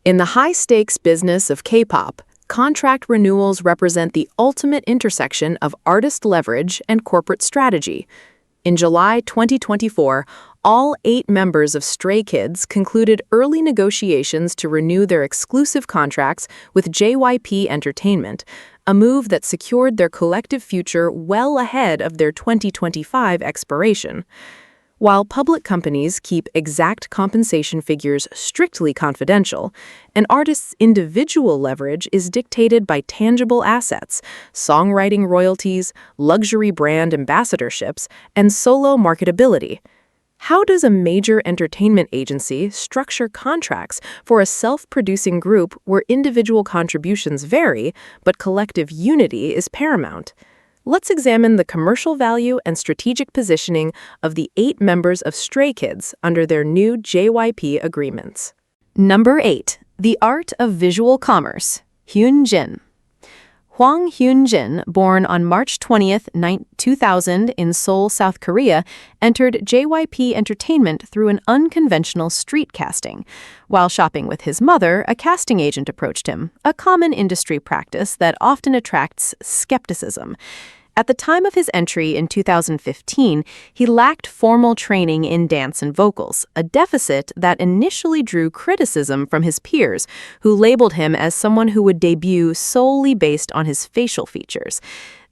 In the high-stakes business of K-pop, contract renewals represent the ultimate intersection of artist leverage and corporate strategy. In July 2024, all 8 members of Stray Kids concluded early negotiations to renew their exclusive contracts with JYP Entertainment, a move that secured their collective future well ahead of their 2025 expiration. While public companies keep exact compensation figures strictly confidential, an artist's individual leverage is dictated by tangible assets, songwriting royalties, luxury brand ambassadorships, and solo marketability. How does a major entertainment agency structure contracts for a self-producing group where individual contributions vary, but collective unity is paramount? Let's examine the commercial value and strategic positioning of the 8 members of Stray Kids under their new JYP agreements. Number 8. The Art of Visual Commerce. Hyunjin. Hwang Hyunjin, born on March 20, 2000 in Seoul, South Korea, entered JYP Entertainment through an unconventional street casting. While shopping with his mother, a casting agent approached him, a common industry practice that often attracts skepticism. At the time of his entry in 2015, he lacked formal training in dance and vocals, a deficit that initially drew criticism from his peers, who labeled him as someone who would debut solely based on his facial features.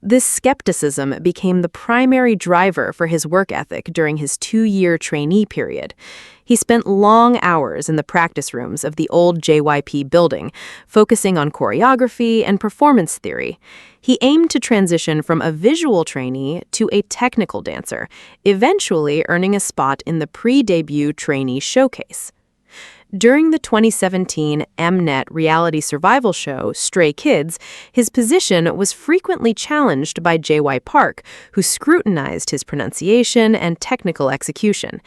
This skepticism became the primary driver for his work ethic during his 2-year trainee period. He spent long hours in the practice rooms of the old JYP building, focusing on choreography and performance theory. He aimed to transition from a visual trainee to a technical dancer, eventually earning a spot in the pre-debut trainee showcase. During the 2017 Mnet reality survival show, Stray Kids, his position was frequently challenged by JY Park, who scrutinized his pronunciation and technical execution.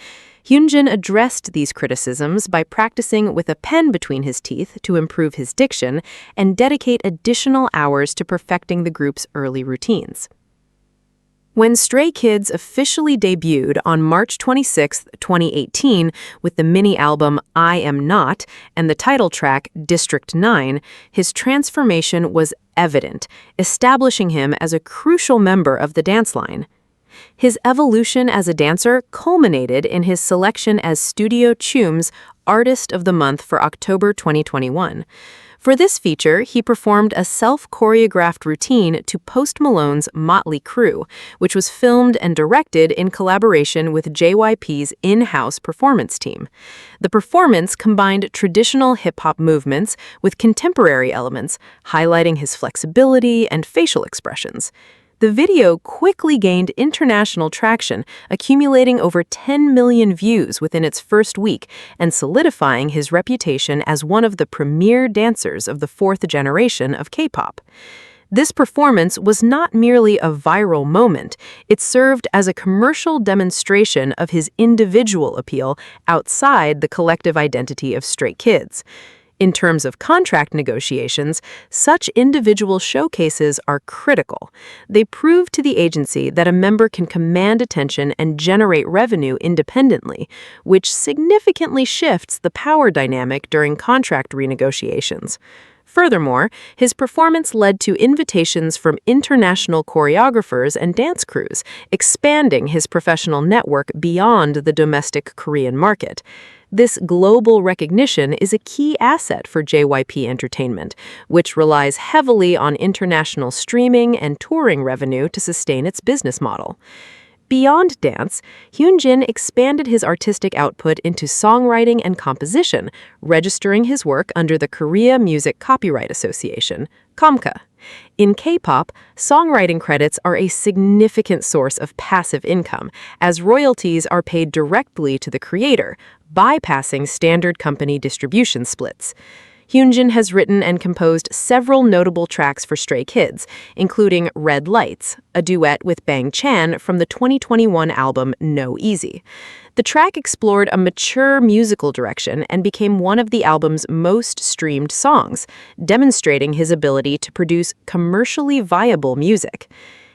Hyunjin addressed these criticisms by practicing with a pen between his teeth to improve his diction and dedicate additional hours to perfecting the group's early routines. When Stray Kids officially debuted on March 26, 2018, with the mini-album I Am Not and the title track District 9, his transformation was evident, establishing him as a crucial member of the dance line. His evolution as a dancer culminated in his selection as Studio Chum's Artist of the Month for October 2021. For this feature, he performed a self-choreographed routine to Post Malone's Motley Crue, which was filmed and directed in collaboration with JYP's in-house performance team. The performance combined traditional hip-hop movements with contemporary elements, highlighting his flexibility and facial expressions. The video quickly gained international traction, accumulating over 10 million views within its first week and solidifying his reputation as one of the premier dancers of the 4th generation of K-pop. This performance was not merely a viral moment, it served as a commercial demonstration of his individual appeal outside the collective identity of Stray Kids. In terms of contract negotiations, such individual showcases are critical. They prove to the agency that a member can command attention and generate revenue independently, which significantly shifts the power dynamic during contract renegotiations. Furthermore, his performance led to invitations from international choreographers and dance crews, expanding his professional network beyond the domestic Korean market. This global recognition is a key asset for JYP Entertainment, which relies heavily on international streaming and touring revenue to sustain its business model. Beyond dance, Hyunjin expanded his artistic output into songwriting and composition, registering his work under the Korea Music Copyright Association, KOMCA. In K-pop, songwriting credits are a significant source of passive income, as royalties are paid directly to the creator, bypassing standard company distribution splits. Hyunjin has written and composed several notable tracks for Stray Kids, including Red Lights, a duet with Bang Chan from the 2021 album No Easy. The track explored a mature musical direction and became one of the album's most streamed songs, demonstrating his ability to produce commercially viable music.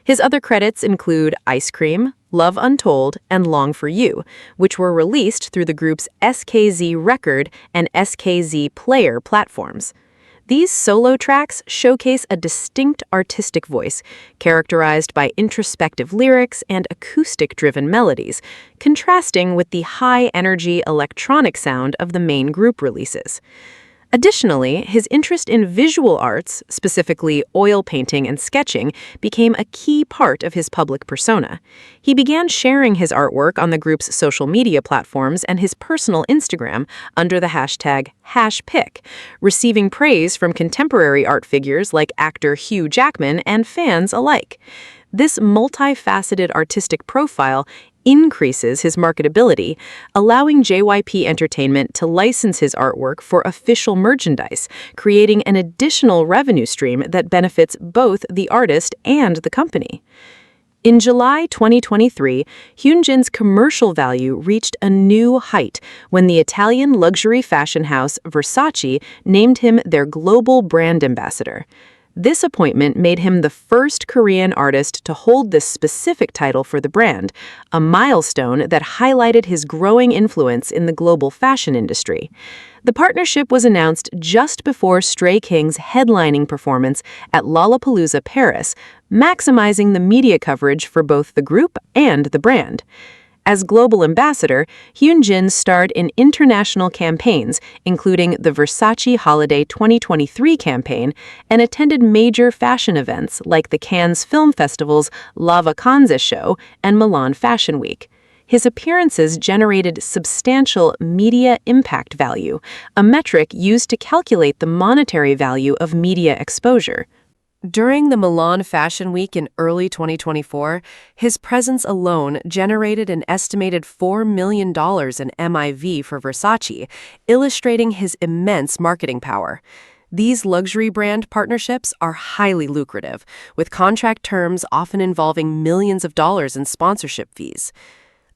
His other credits include Ice Cream, Love Untold, and Long for You, which were released through the group's SKZ Record and SKZ Player platforms. These solo tracks showcase a distinct artistic voice, characterized by introspective lyrics and acoustic-driven melodies, contrasting with the high-energy electronic sound of the main group releases. Additionally, his interest in visual arts, specifically oil painting and sketching, became a key part of his public persona. He began sharing his artwork on the group's social media platforms and his personal Instagram under the hashtag #HashPic, receiving praise from contemporary art figures like actor Hugh Jackman and fans alike. This multifaceted artistic profile increases his marketability, allowing JYP Entertainment to license his artwork for official merchandise, creating an additional revenue stream that benefits both the artist and the company. In July 2023, Hyunjin's commercial value reached a new height when the Italian luxury fashion house Versace named him their global brand ambassador. This appointment made him the first Korean artist to hold this specific title for the brand, a milestone that highlighted his growing influence in the global fashion industry. The partnership was announced just before Stray King's headlining performance at Lollapalooza Paris, maximizing the media coverage for both the group and the brand. As global ambassador, Hyunjin starred in international campaigns, including the Versace Holiday 2023 campaign, and attended major fashion events like the Cannes Film Festival's La Vacanze show and Milan Fashion Week. His appearances generated substantial media impact value, a metric used to calculate the monetary value of media exposure. During the Milan Fashion Week in early 2024, his presence alone generated an estimated $4 million in MIV for Versace, illustrating his immense marketing power. These luxury brand partnerships are highly lucrative, with contract terms often involving millions of dollars in sponsorship fees.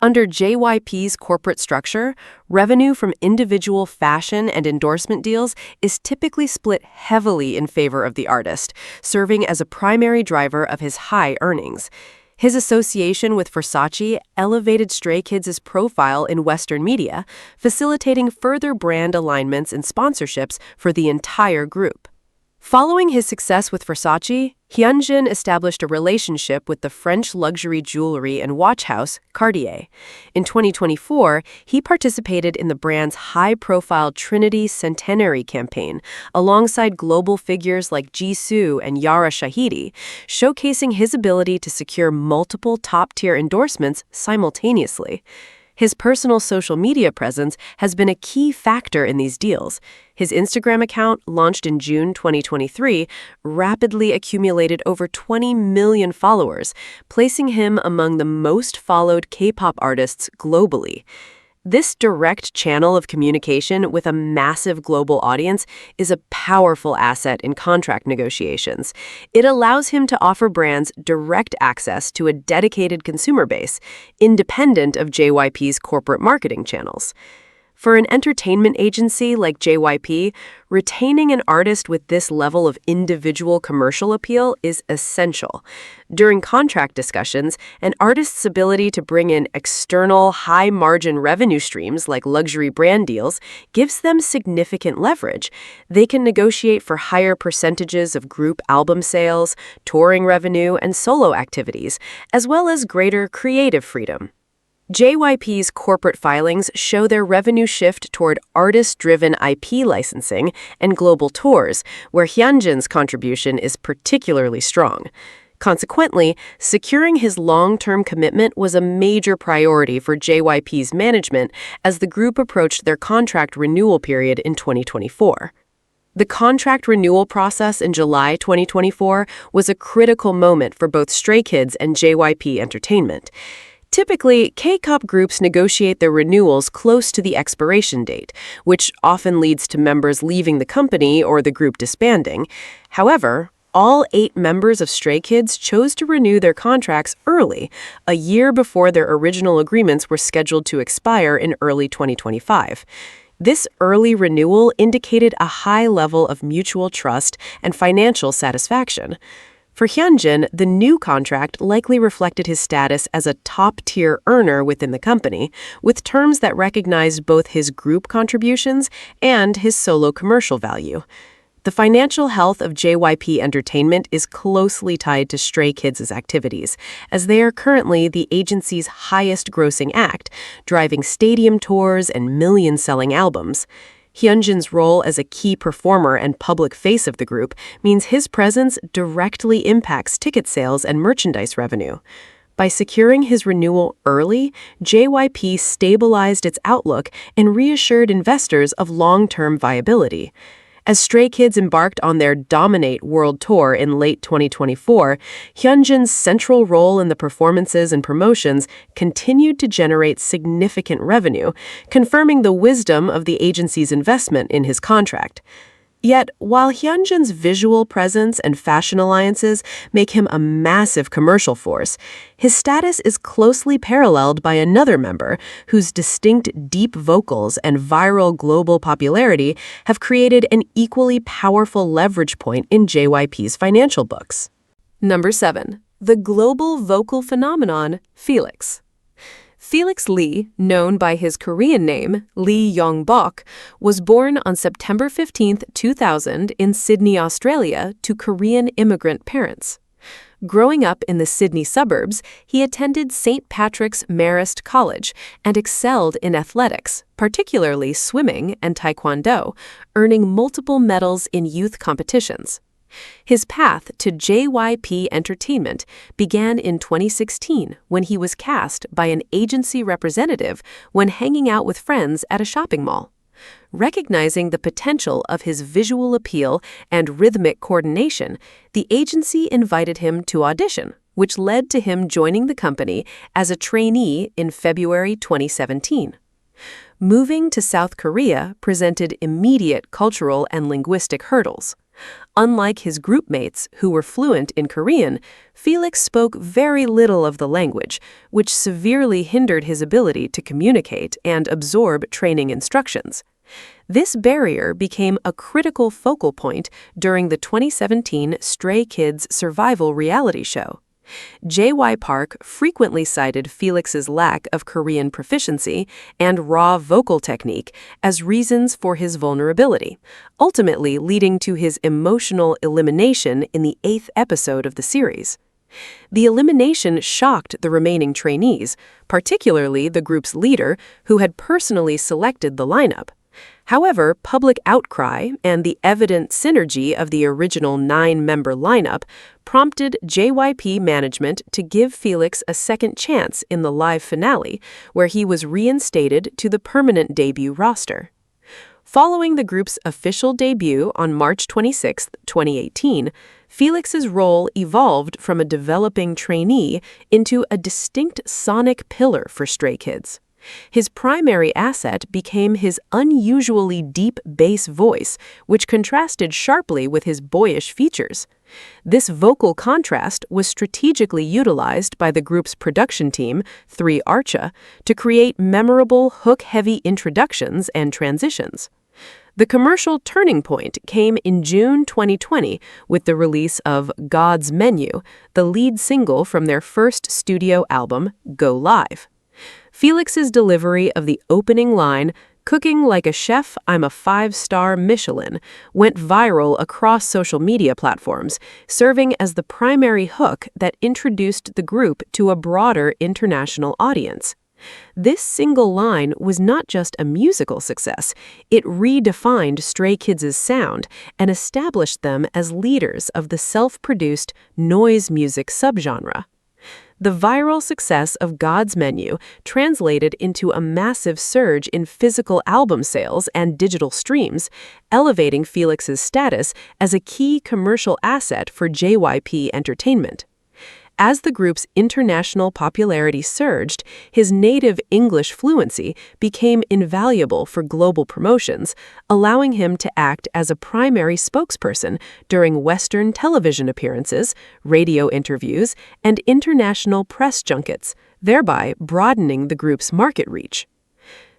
Under JYP's corporate structure, revenue from individual fashion and endorsement deals is typically split heavily in favor of the artist, serving as a primary driver of his high earnings. His association with Versace elevated Stray Kids' profile in Western media, facilitating further brand alignments and sponsorships for the entire group. Following his success with Versace, Hyunjin established a relationship with the French luxury jewelry and watch house Cartier. In 2024, he participated in the brand's high-profile Trinity Centenary campaign, alongside global figures like Jisoo and Yara Shahidi, showcasing his ability to secure multiple top-tier endorsements simultaneously. His personal social media presence has been a key factor in these deals. His Instagram account, launched in June 2023, rapidly accumulated over 20 million followers, placing him among the most followed K-pop artists globally. This direct channel of communication with a massive global audience is a powerful asset in contract negotiations. It allows him to offer brands direct access to a dedicated consumer base, independent of JYP's corporate marketing channels. For an entertainment agency like JYP, retaining an artist with this level of individual commercial appeal is essential. During contract discussions, an artist's ability to bring in external, high-margin revenue streams like luxury brand deals gives them significant leverage. They can negotiate for higher percentages of group album sales, touring revenue, and solo activities, as well as greater creative freedom. JYP's corporate filings show their revenue shift toward artist-driven IP licensing and global tours, where Hyunjin's contribution is particularly strong. Consequently, securing his long-term commitment was a major priority for JYP's management as the group approached their contract renewal period in 2024. The contract renewal process in July 2024 was a critical moment for both Stray Kids and JYP Entertainment. Typically, K-pop groups negotiate their renewals close to the expiration date, which often leads to members leaving the company or the group disbanding. However, all 8 members of Stray Kids chose to renew their contracts early, a year before their original agreements were scheduled to expire in early 2025. This early renewal indicated a high level of mutual trust and financial satisfaction. For Hyunjin, the new contract likely reflected his status as a top-tier earner within the company, with terms that recognized both his group contributions and his solo commercial value. The financial health of JYP Entertainment is closely tied to Stray Kids' activities, as they are currently the agency's highest-grossing act, driving stadium tours and million-selling albums. Hyunjin's role as a key performer and public face of the group means his presence directly impacts ticket sales and merchandise revenue. By securing his renewal early, JYP stabilized its outlook and reassured investors of long-term viability. As Stray Kids embarked on their Dominate World Tour in late 2024, Hyunjin's central role in the performances and promotions continued to generate significant revenue, confirming the wisdom of the agency's investment in his contract. Yet, while Hyunjin's visual presence and fashion alliances make him a massive commercial force, his status is closely paralleled by another member whose distinct deep vocals and viral global popularity have created an equally powerful leverage point in JYP's financial books. Number 7. The global vocal phenomenon, Felix. Felix Lee, known by his Korean name, Lee Young-bok, was born on September 15, 2000 in Sydney, Australia, to Korean immigrant parents. Growing up in the Sydney suburbs, he attended St. Patrick's Marist College and excelled in athletics, particularly swimming and taekwondo, earning multiple medals in youth competitions. His path to JYP Entertainment began in 2016 when he was cast by an agency representative when hanging out with friends at a shopping mall. Recognizing the potential of his visual appeal and rhythmic coordination, the agency invited him to audition, which led to him joining the company as a trainee in February 2017. Moving to South Korea presented immediate cultural and linguistic hurdles. Unlike his group mates, who were fluent in Korean, Felix spoke very little of the language, which severely hindered his ability to communicate and absorb training instructions. This barrier became a critical focal point during the 2017 Stray Kids survival reality show. JY Park frequently cited Felix's lack of Korean proficiency and raw vocal technique as reasons for his vulnerability, ultimately leading to his emotional elimination in the 8th episode of the series. The elimination shocked the remaining trainees, particularly the group's leader, who had personally selected the lineup. However, public outcry and the evident synergy of the original 9-member lineup prompted JYP management to give Felix a second chance in the live finale, where he was reinstated to the permanent debut roster. Following the group's official debut on March 26, 2018, Felix's role evolved from a developing trainee into a distinct sonic pillar for Stray Kids. His primary asset became his unusually deep bass voice, which contrasted sharply with his boyish features. This vocal contrast was strategically utilized by the group's production team, 3 Archa, to create memorable hook-heavy introductions and transitions. The commercial turning point came in June 2020 with the release of God's Menu, the lead single from their first studio album, Go Live. Felix's delivery of the opening line, "Cooking like a chef, I'm a 5-star Michelin," went viral across social media platforms, serving as the primary hook that introduced the group to a broader international audience. This single line was not just a musical success, it redefined Stray Kids' sound and established them as leaders of the self-produced noise music subgenre. The viral success of God's Menu translated into a massive surge in physical album sales and digital streams, elevating Felix's status as a key commercial asset for JYP Entertainment. As the group's international popularity surged, his native English fluency became invaluable for global promotions, allowing him to act as a primary spokesperson during Western television appearances, radio interviews, and international press junkets, thereby broadening the group's market reach.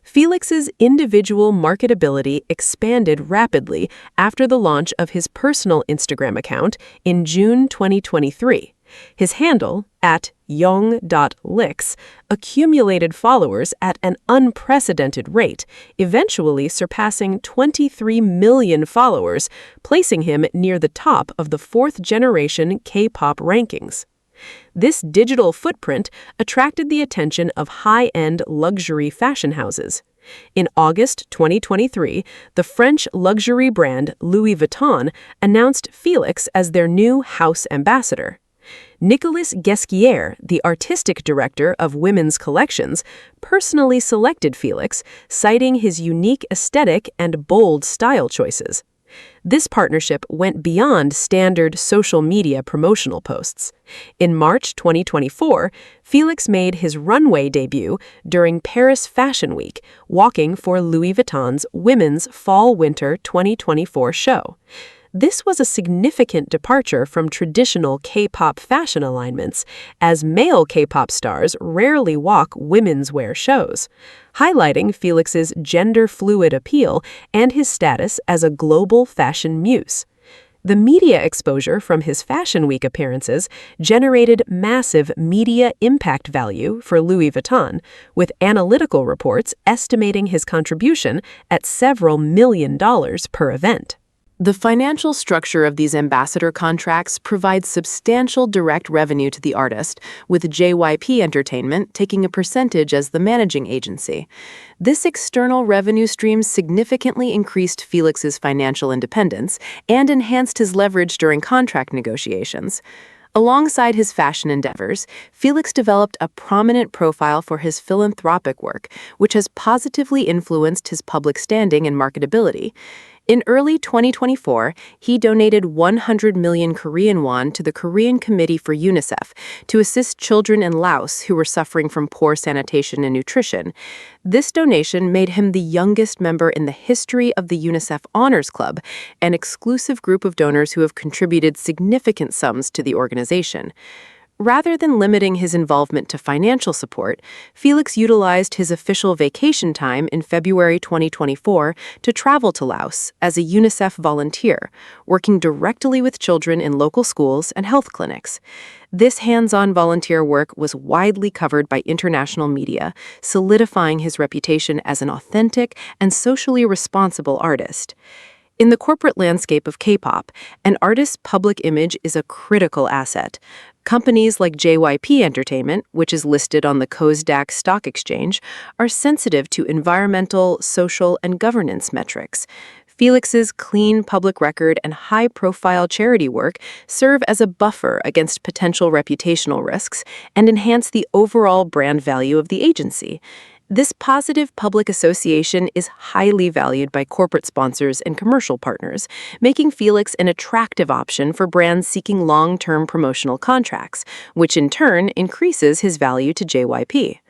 Felix's individual marketability expanded rapidly after the launch of his personal Instagram account in June 2023. His handle, @young.lix, accumulated followers at an unprecedented rate, eventually surpassing 23 million followers, placing him near the top of the fourth-generation K-pop rankings. This digital footprint attracted the attention of high-end luxury fashion houses. In August 2023, the French luxury brand Louis Vuitton announced Felix as their new house ambassador. Nicolas Guesquière, the artistic director of women's collections, personally selected Felix, citing his unique aesthetic and bold style choices. This partnership went beyond standard social media promotional posts. In March 2024, Felix made his runway debut during Paris Fashion Week, walking for Louis Vuitton's Women's Fall-Winter 2024 show. This was a significant departure from traditional K-pop fashion alignments, as male K-pop stars rarely walk women's wear shows, highlighting Felix's gender-fluid appeal and his status as a global fashion muse. The media exposure from his Fashion Week appearances generated massive media impact value for Louis Vuitton, with analytical reports estimating his contribution at several $1 million per event. The financial structure of these ambassador contracts provides substantial direct revenue to the artist, with JYP Entertainment taking a percentage as the managing agency. This external revenue stream significantly increased Felix's financial independence and enhanced his leverage during contract negotiations. Alongside his fashion endeavors, Felix developed a prominent profile for his philanthropic work, which has positively influenced his public standing and marketability. In early 2024, he donated 100 million Korean won to the Korean Committee for UNICEF to assist children in Laos who were suffering from poor sanitation and nutrition. This donation made him the youngest member in the history of the UNICEF Honors Club, an exclusive group of donors who have contributed significant sums to the organization. Rather than limiting his involvement to financial support, Felix utilized his official vacation time in February 2024 to travel to Laos as a UNICEF volunteer, working directly with children in local schools and health clinics. This hands-on volunteer work was widely covered by international media, solidifying his reputation as an authentic and socially responsible artist. In the corporate landscape of K-pop, an artist's public image is a critical asset. Companies like JYP Entertainment, which is listed on the Kosdaq Stock Exchange, are sensitive to environmental, social, and governance metrics. Felix's clean public record and high-profile charity work serve as a buffer against potential reputational risks and enhance the overall brand value of the agency. This positive public association is highly valued by corporate sponsors and commercial partners, making Felix an attractive option for brands seeking long-term promotional contracts, which in turn increases his value to JYP.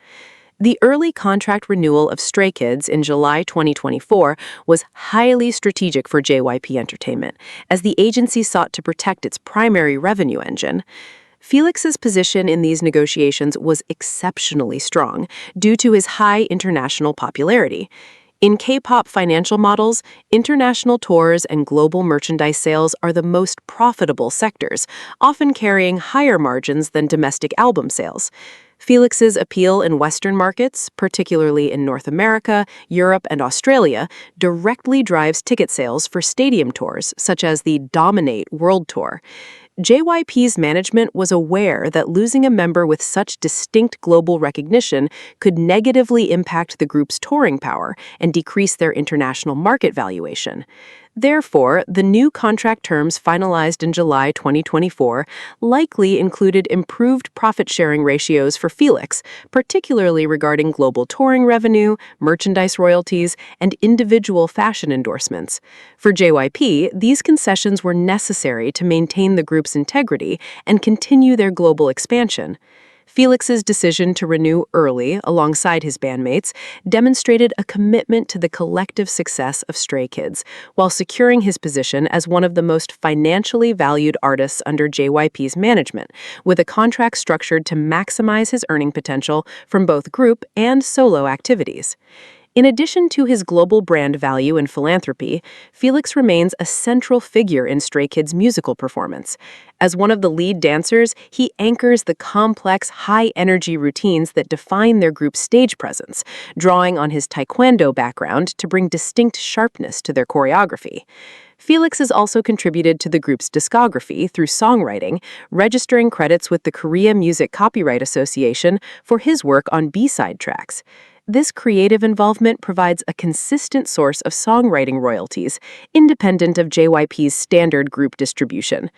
The early contract renewal of Stray Kids in July 2024 was highly strategic for JYP Entertainment, as the agency sought to protect its primary revenue engine. Felix's position in these negotiations was exceptionally strong due to his high international popularity. In K-pop financial models, international tours and global merchandise sales are the most profitable sectors, often carrying higher margins than domestic album sales. Felix's appeal in Western markets, particularly in North America, Europe, and Australia, directly drives ticket sales for stadium tours, such as the Dominate World Tour. JYP's management was aware that losing a member with such distinct global recognition could negatively impact the group's touring power and decrease their international market valuation. Therefore, the new contract terms finalized in July 2024 likely included improved profit-sharing ratios for Felix, particularly regarding global touring revenue, merchandise royalties, and individual fashion endorsements. For JYP, these concessions were necessary to maintain the group's integrity and continue their global expansion. Felix's decision to renew early alongside his bandmates demonstrated a commitment to the collective success of Stray Kids, while securing his position as one of the most financially valued artists under JYP's management, with a contract structured to maximize his earning potential from both group and solo activities. In addition to his global brand value and philanthropy, Felix remains a central figure in Stray Kids' musical performance. As one of the lead dancers, he anchors the complex, high-energy routines that define their group's stage presence, drawing on his taekwondo background to bring distinct sharpness to their choreography. Felix has also contributed to the group's discography through songwriting, registering credits with the Korea Music Copyright Association for his work on B-side tracks. This creative involvement provides a consistent source of songwriting royalties, independent of JYP's standard group distribution.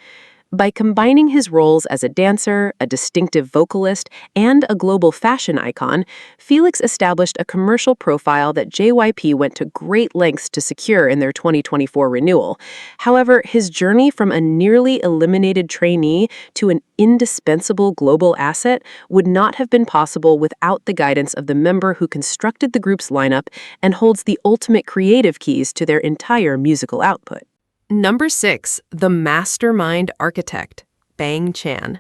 By combining his roles as a dancer, a distinctive vocalist, and a global fashion icon, Felix established a commercial profile that JYP went to great lengths to secure in their 2024 renewal. However, his journey from a nearly eliminated trainee to an indispensable global asset would not have been possible without the guidance of the member who constructed the group's lineup and holds the ultimate creative keys to their entire musical output. Number 6, the mastermind architect, Bang Chan.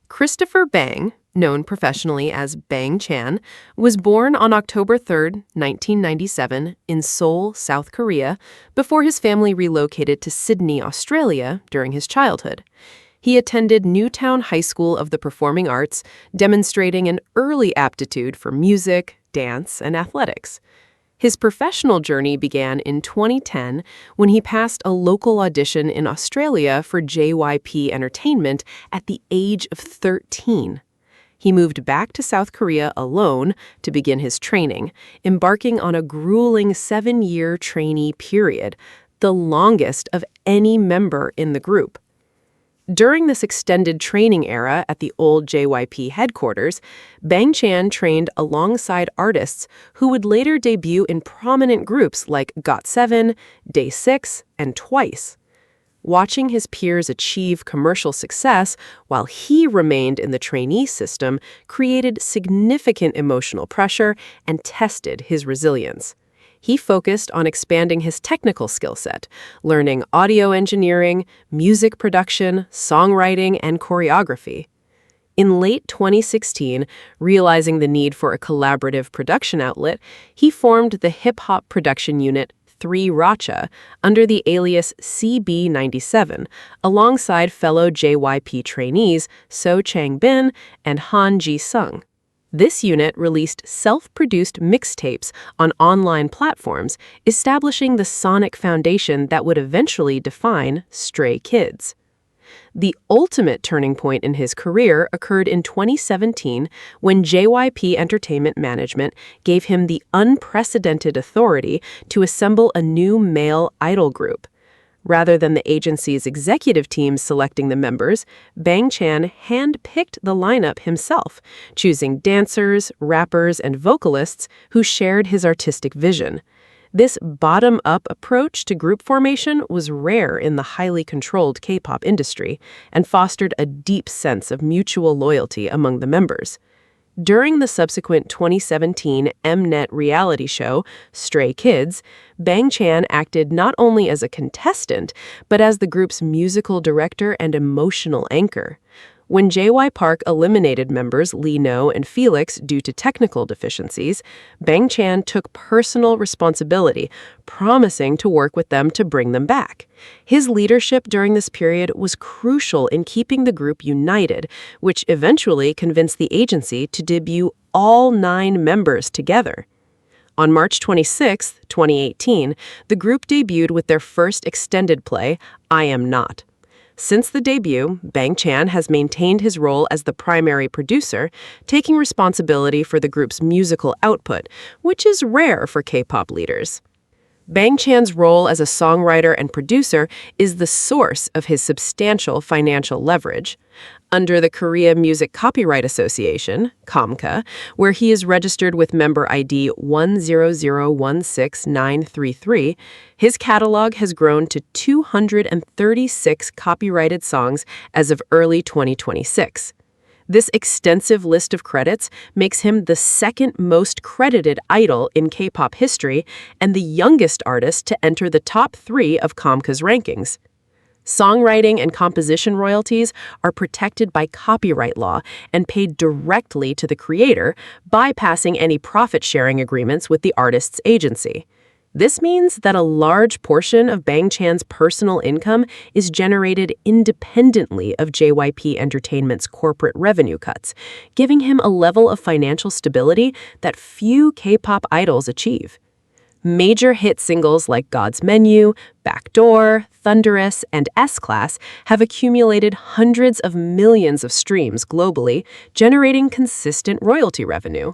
Christopher Bang, known professionally as Bang Chan, was born on October 3, 1997, in Seoul, South Korea, before his family relocated to Sydney, Australia, during his childhood. He attended Newtown High School of the Performing Arts, demonstrating an early aptitude for music, dance, and athletics. His professional journey began in 2010 when he passed a local audition in Australia for JYP Entertainment at the age of 13. He moved back to South Korea alone to begin his training, embarking on a grueling 7-year trainee period, the longest of any member in the group. During this extended training era at the old JYP headquarters, Bang Chan trained alongside artists who would later debut in prominent groups like GOT7, Day 6, and Twice. Watching his peers achieve commercial success while he remained in the trainee system created significant emotional pressure and tested his resilience. He focused on expanding his technical skill set, learning audio engineering, music production, songwriting, and choreography. In late 2016, realizing the need for a collaborative production outlet, he formed the hip-hop production unit 3 Racha under the alias CB97, alongside fellow JYP trainees So Changbin and Han Ji-sung. This unit released self-produced mixtapes on online platforms, establishing the sonic foundation that would eventually define Stray Kids. The ultimate turning point in his career occurred in 2017 when JYP Entertainment Management gave him the unprecedented authority to assemble a new male idol group. Rather than the agency's executive team selecting the members, Bang Chan hand-picked the lineup himself, choosing dancers, rappers, and vocalists who shared his artistic vision. This bottom-up approach to group formation was rare in the highly controlled K-pop industry and fostered a deep sense of mutual loyalty among the members. During the subsequent 2017 Mnet reality show, Stray Kids, Bang Chan acted not only as a contestant, but as the group's musical director and emotional anchor. When JY Park eliminated members Lee No and Felix due to technical deficiencies, Bang Chan took personal responsibility, promising to work with them to bring them back. His leadership during this period was crucial in keeping the group united, which eventually convinced the agency to debut all 9 members together. On March 26, 2018, the group debuted with their first extended play, I Am Not. Since the debut, Bang Chan has maintained his role as the primary producer, taking responsibility for the group's musical output, which is rare for K-pop leaders. Bang Chan's role as a songwriter and producer is the source of his substantial financial leverage. Under the Korea Music Copyright Association, KMCA, where he is registered with member ID 100169933, his catalog has grown to 236 copyrighted songs as of early 2026. This extensive list of credits makes him the second most credited idol in K-pop history and the youngest artist to enter the top 3 of KMCA's rankings. Songwriting and composition royalties are protected by copyright law and paid directly to the creator, bypassing any profit-sharing agreements with the artist's agency. This means that a large portion of Bang Chan's personal income is generated independently of JYP Entertainment's corporate revenue cuts, giving him a level of financial stability that few K-pop idols achieve. Major hit singles like God's Menu, Backdoor, Thunderous, and S-Class have accumulated hundreds of millions of streams globally, generating consistent royalty revenue.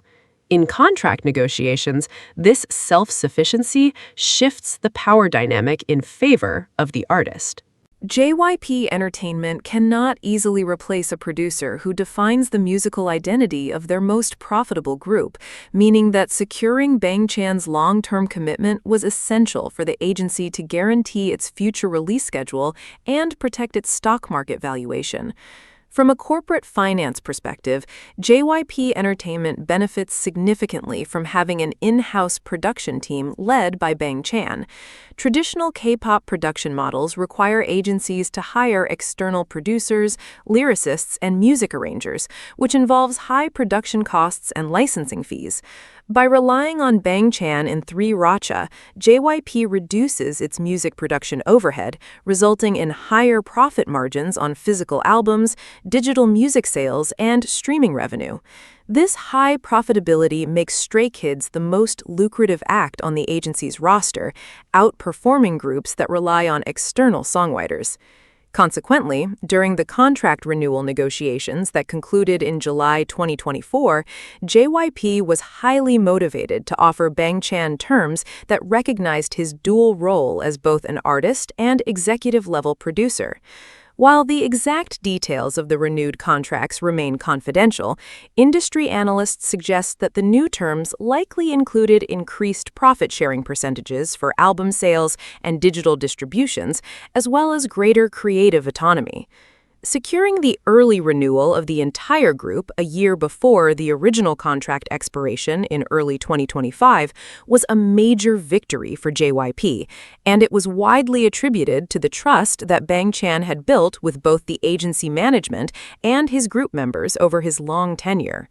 In contract negotiations, this self-sufficiency shifts the power dynamic in favor of the artist. JYP Entertainment cannot easily replace a producer who defines the musical identity of their most profitable group, meaning that securing Bang Chan's long-term commitment was essential for the agency to guarantee its future release schedule and protect its stock market valuation. From a corporate finance perspective, JYP Entertainment benefits significantly from having an in-house production team led by Bang Chan. Traditional K-pop production models require agencies to hire external producers, lyricists, and music arrangers, which involves high production costs and licensing fees. By relying on Bang Chan and 3RACHA, JYP reduces its music production overhead, resulting in higher profit margins on physical albums, digital music sales, and streaming revenue. This high profitability makes Stray Kids the most lucrative act on the agency's roster, outperforming groups that rely on external songwriters. Consequently, during the contract renewal negotiations that concluded in July 2024, JYP was highly motivated to offer Bang Chan terms that recognized his dual role as both an artist and executive-level producer. While the exact details of the renewed contracts remain confidential, industry analysts suggest that the new terms likely included increased profit-sharing percentages for album sales and digital distributions, as well as greater creative autonomy. Securing the early renewal of the entire group a year before the original contract expiration in early 2025 was a major victory for JYP, and it was widely attributed to the trust that Bang Chan had built with both the agency management and his group members over his long tenure.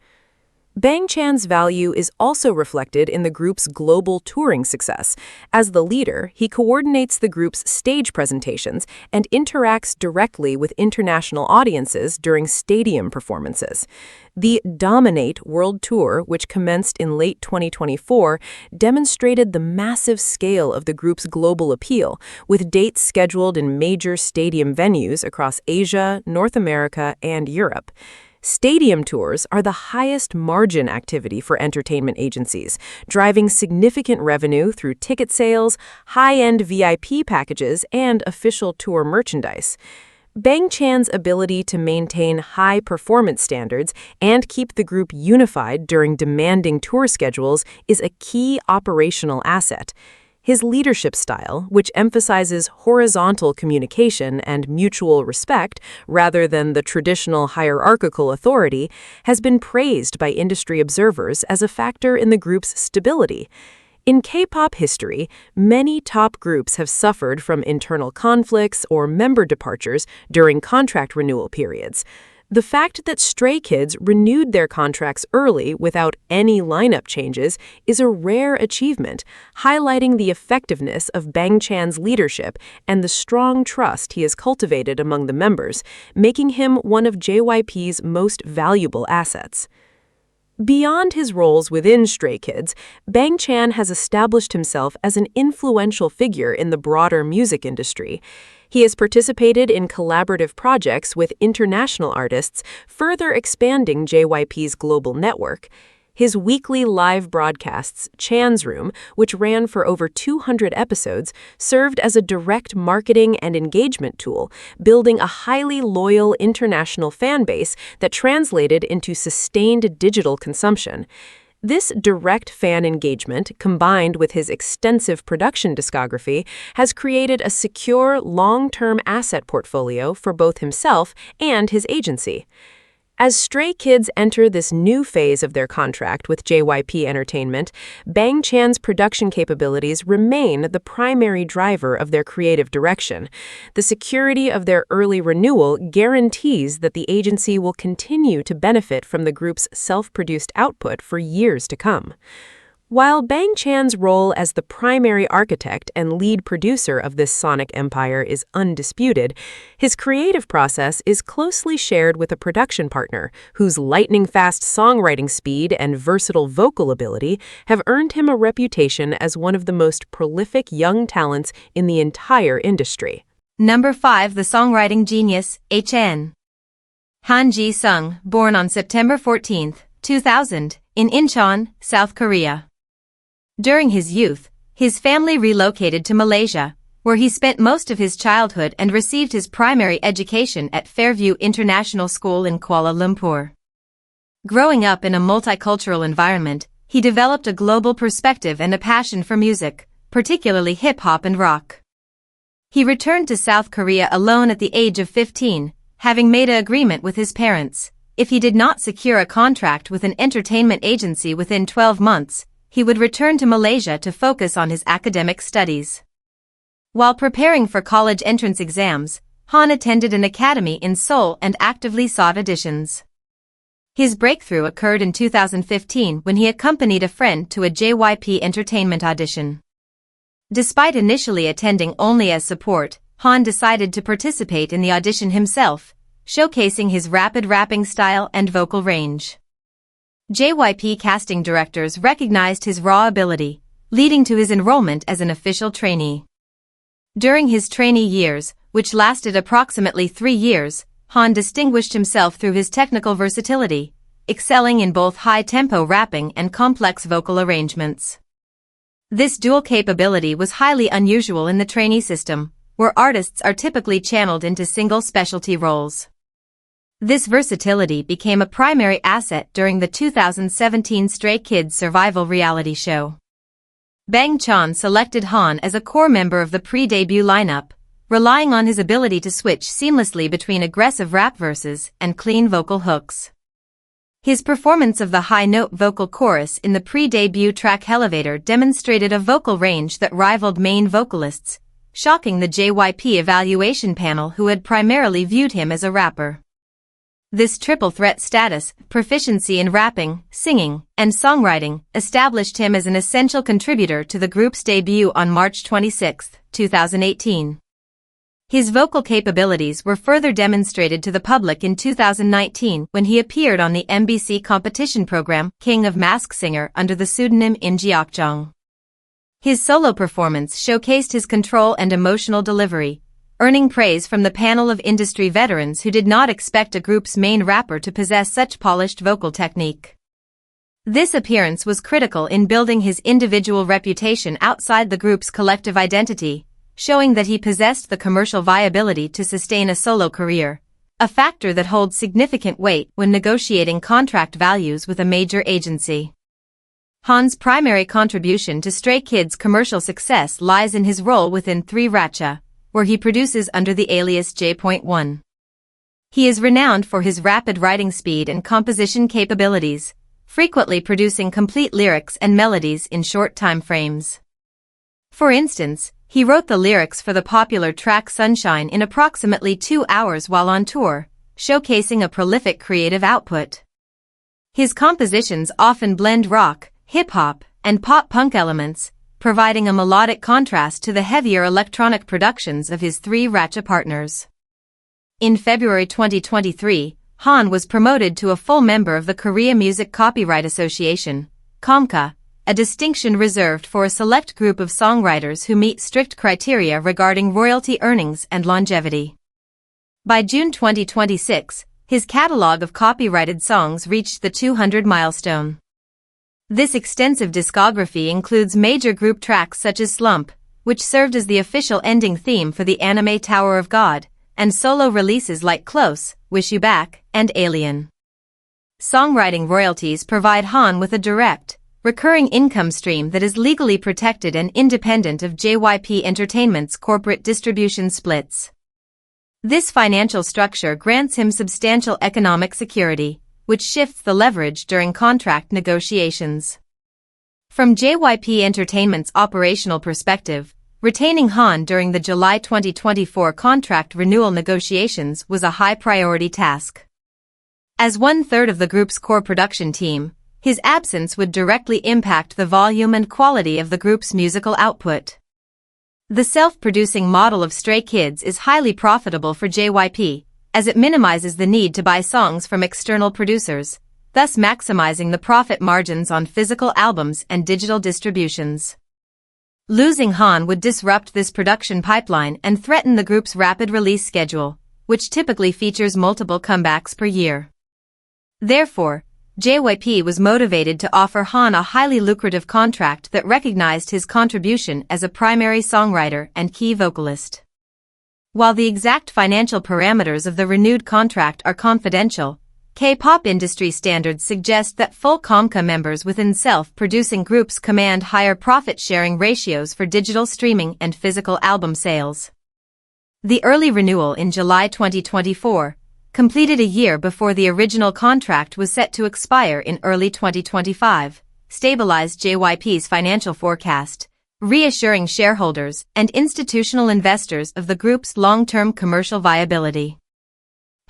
Bang Chan's value is also reflected in the group's global touring success. As the leader, he coordinates the group's stage presentations and interacts directly with international audiences during stadium performances. The Dominate World Tour, which commenced in late 2024, demonstrated the massive scale of the group's global appeal, with dates scheduled in major stadium venues across Asia, North America, and Europe. Stadium tours are the highest margin activity for entertainment agencies, driving significant revenue through ticket sales, high-end VIP packages, and official tour merchandise. Bang Chan's ability to maintain high performance standards and keep the group unified during demanding tour schedules is a key operational asset. His leadership style, which emphasizes horizontal communication and mutual respect rather than the traditional hierarchical authority, has been praised by industry observers as a factor in the group's stability. In K-pop history, many top groups have suffered from internal conflicts or member departures during contract renewal periods. The fact that Stray Kids renewed their contracts early without any lineup changes is a rare achievement, highlighting the effectiveness of Bang Chan's leadership and the strong trust he has cultivated among the members, making him one of JYP's most valuable assets. Beyond his roles within Stray Kids, Bang Chan has established himself as an influential figure in the broader music industry. He has participated in collaborative projects with international artists, further expanding JYP's global network. His weekly live broadcasts, Chan's Room, which ran for over 200 episodes, served as a direct marketing and engagement tool, building a highly loyal international fan base that translated into sustained digital consumption. This direct fan engagement, combined with his extensive production discography, has created a secure, long-term asset portfolio for both himself and his agency. As Stray Kids enter this new phase of their contract with JYP Entertainment, Bang Chan's production capabilities remain the primary driver of their creative direction. The security of their early renewal guarantees that the agency will continue to benefit from the group's self-produced output for years to come. While Bang Chan's role as the primary architect and lead producer of this sonic empire is undisputed, his creative process is closely shared with a production partner whose lightning-fast songwriting speed and versatile vocal ability have earned him a reputation as one of the most prolific young talents in the entire industry. Number 5. The songwriting genius, HN. Han Ji-sung, born on September 14, 2000, in Incheon, South Korea. During his youth, his family relocated to Malaysia, where he spent most of his childhood and received his primary education at Fairview International School in Kuala Lumpur. Growing up in a multicultural environment, he developed a global perspective and a passion for music, particularly hip-hop and rock. He returned to South Korea alone at the age of 15, having made an agreement with his parents. If he did not secure a contract with an entertainment agency within 12 months, he would return to Malaysia to focus on his academic studies. While preparing for college entrance exams, Han attended an academy in Seoul and actively sought auditions. His breakthrough occurred in 2015 when he accompanied a friend to a JYP Entertainment audition. Despite initially attending only as support, Han decided to participate in the audition himself, showcasing his rapid rapping style and vocal range. JYP casting directors recognized his raw ability, leading to his enrollment as an official trainee. During his trainee years, which lasted approximately 3 years, Han distinguished himself through his technical versatility, excelling in both high-tempo rapping and complex vocal arrangements. This dual capability was highly unusual in the trainee system, where artists are typically channeled into single specialty roles. This versatility became a primary asset during the 2017 Stray Kids survival reality show. Bang Chan selected Han as a core member of the pre-debut lineup, relying on his ability to switch seamlessly between aggressive rap verses and clean vocal hooks. His performance of the high-note vocal chorus in the pre-debut track Elevator demonstrated a vocal range that rivaled main vocalists, shocking the JYP evaluation panel who had primarily viewed him as a rapper. This triple threat status, proficiency in rapping, singing, and songwriting, established him as an essential contributor to the group's debut on March 26, 2018. His vocal capabilities were further demonstrated to the public in 2019 when he appeared on the MBC competition program King of Masked Singer under the pseudonym In Jeokjong. His solo performance showcased his control and emotional delivery, earning praise from the panel of industry veterans who did not expect a group's main rapper to possess such polished vocal technique. This appearance was critical in building his individual reputation outside the group's collective identity, showing that he possessed the commercial viability to sustain a solo career, a factor that holds significant weight when negotiating contract values with a major agency. Han's primary contribution to Stray Kids' commercial success lies in his role within 3RACHA, where he produces under the alias J.1. He is renowned for his rapid writing speed and composition capabilities, frequently producing complete lyrics and melodies in short time frames. For instance, he wrote the lyrics for the popular track Sunshine in approximately 2 hours while on tour, showcasing a prolific creative output. His compositions often blend rock, hip-hop, and pop-punk elements, providing a melodic contrast to the heavier electronic productions of his 3RACHA partners. In February 2023, Han was promoted to a full member of the Korea Music Copyright Association, KOMCA, a distinction reserved for a select group of songwriters who meet strict criteria regarding royalty earnings and longevity. By June 2026, his catalog of copyrighted songs reached the 200 milestone. This extensive discography includes major group tracks such as Slump, which served as the official ending theme for the anime Tower of God, and solo releases like Close, Wish You Back, and Alien. Songwriting royalties provide Han with a direct, recurring income stream that is legally protected and independent of JYP Entertainment's corporate distribution splits. This financial structure grants him substantial economic security, which shifts the leverage during contract negotiations. From JYP Entertainment's operational perspective, retaining Han during the July 2024 contract renewal negotiations was a high-priority task. As one-third of the group's core production team, his absence would directly impact the volume and quality of the group's musical output. The self-producing model of Stray Kids is highly profitable for JYP, as it minimizes the need to buy songs from external producers, thus maximizing the profit margins on physical albums and digital distributions. Losing Han would disrupt this production pipeline and threaten the group's rapid release schedule, which typically features multiple comebacks per year. Therefore, JYP was motivated to offer Han a highly lucrative contract that recognized his contribution as a primary songwriter and key vocalist. While the exact financial parameters of the renewed contract are confidential, K-pop industry standards suggest that full KOMCA members within self-producing groups command higher profit-sharing ratios for digital streaming and physical album sales. The early renewal in July 2024, completed a year before the original contract was set to expire in early 2025, stabilized JYP's financial forecast, reassuring shareholders and institutional investors of the group's long-term commercial viability.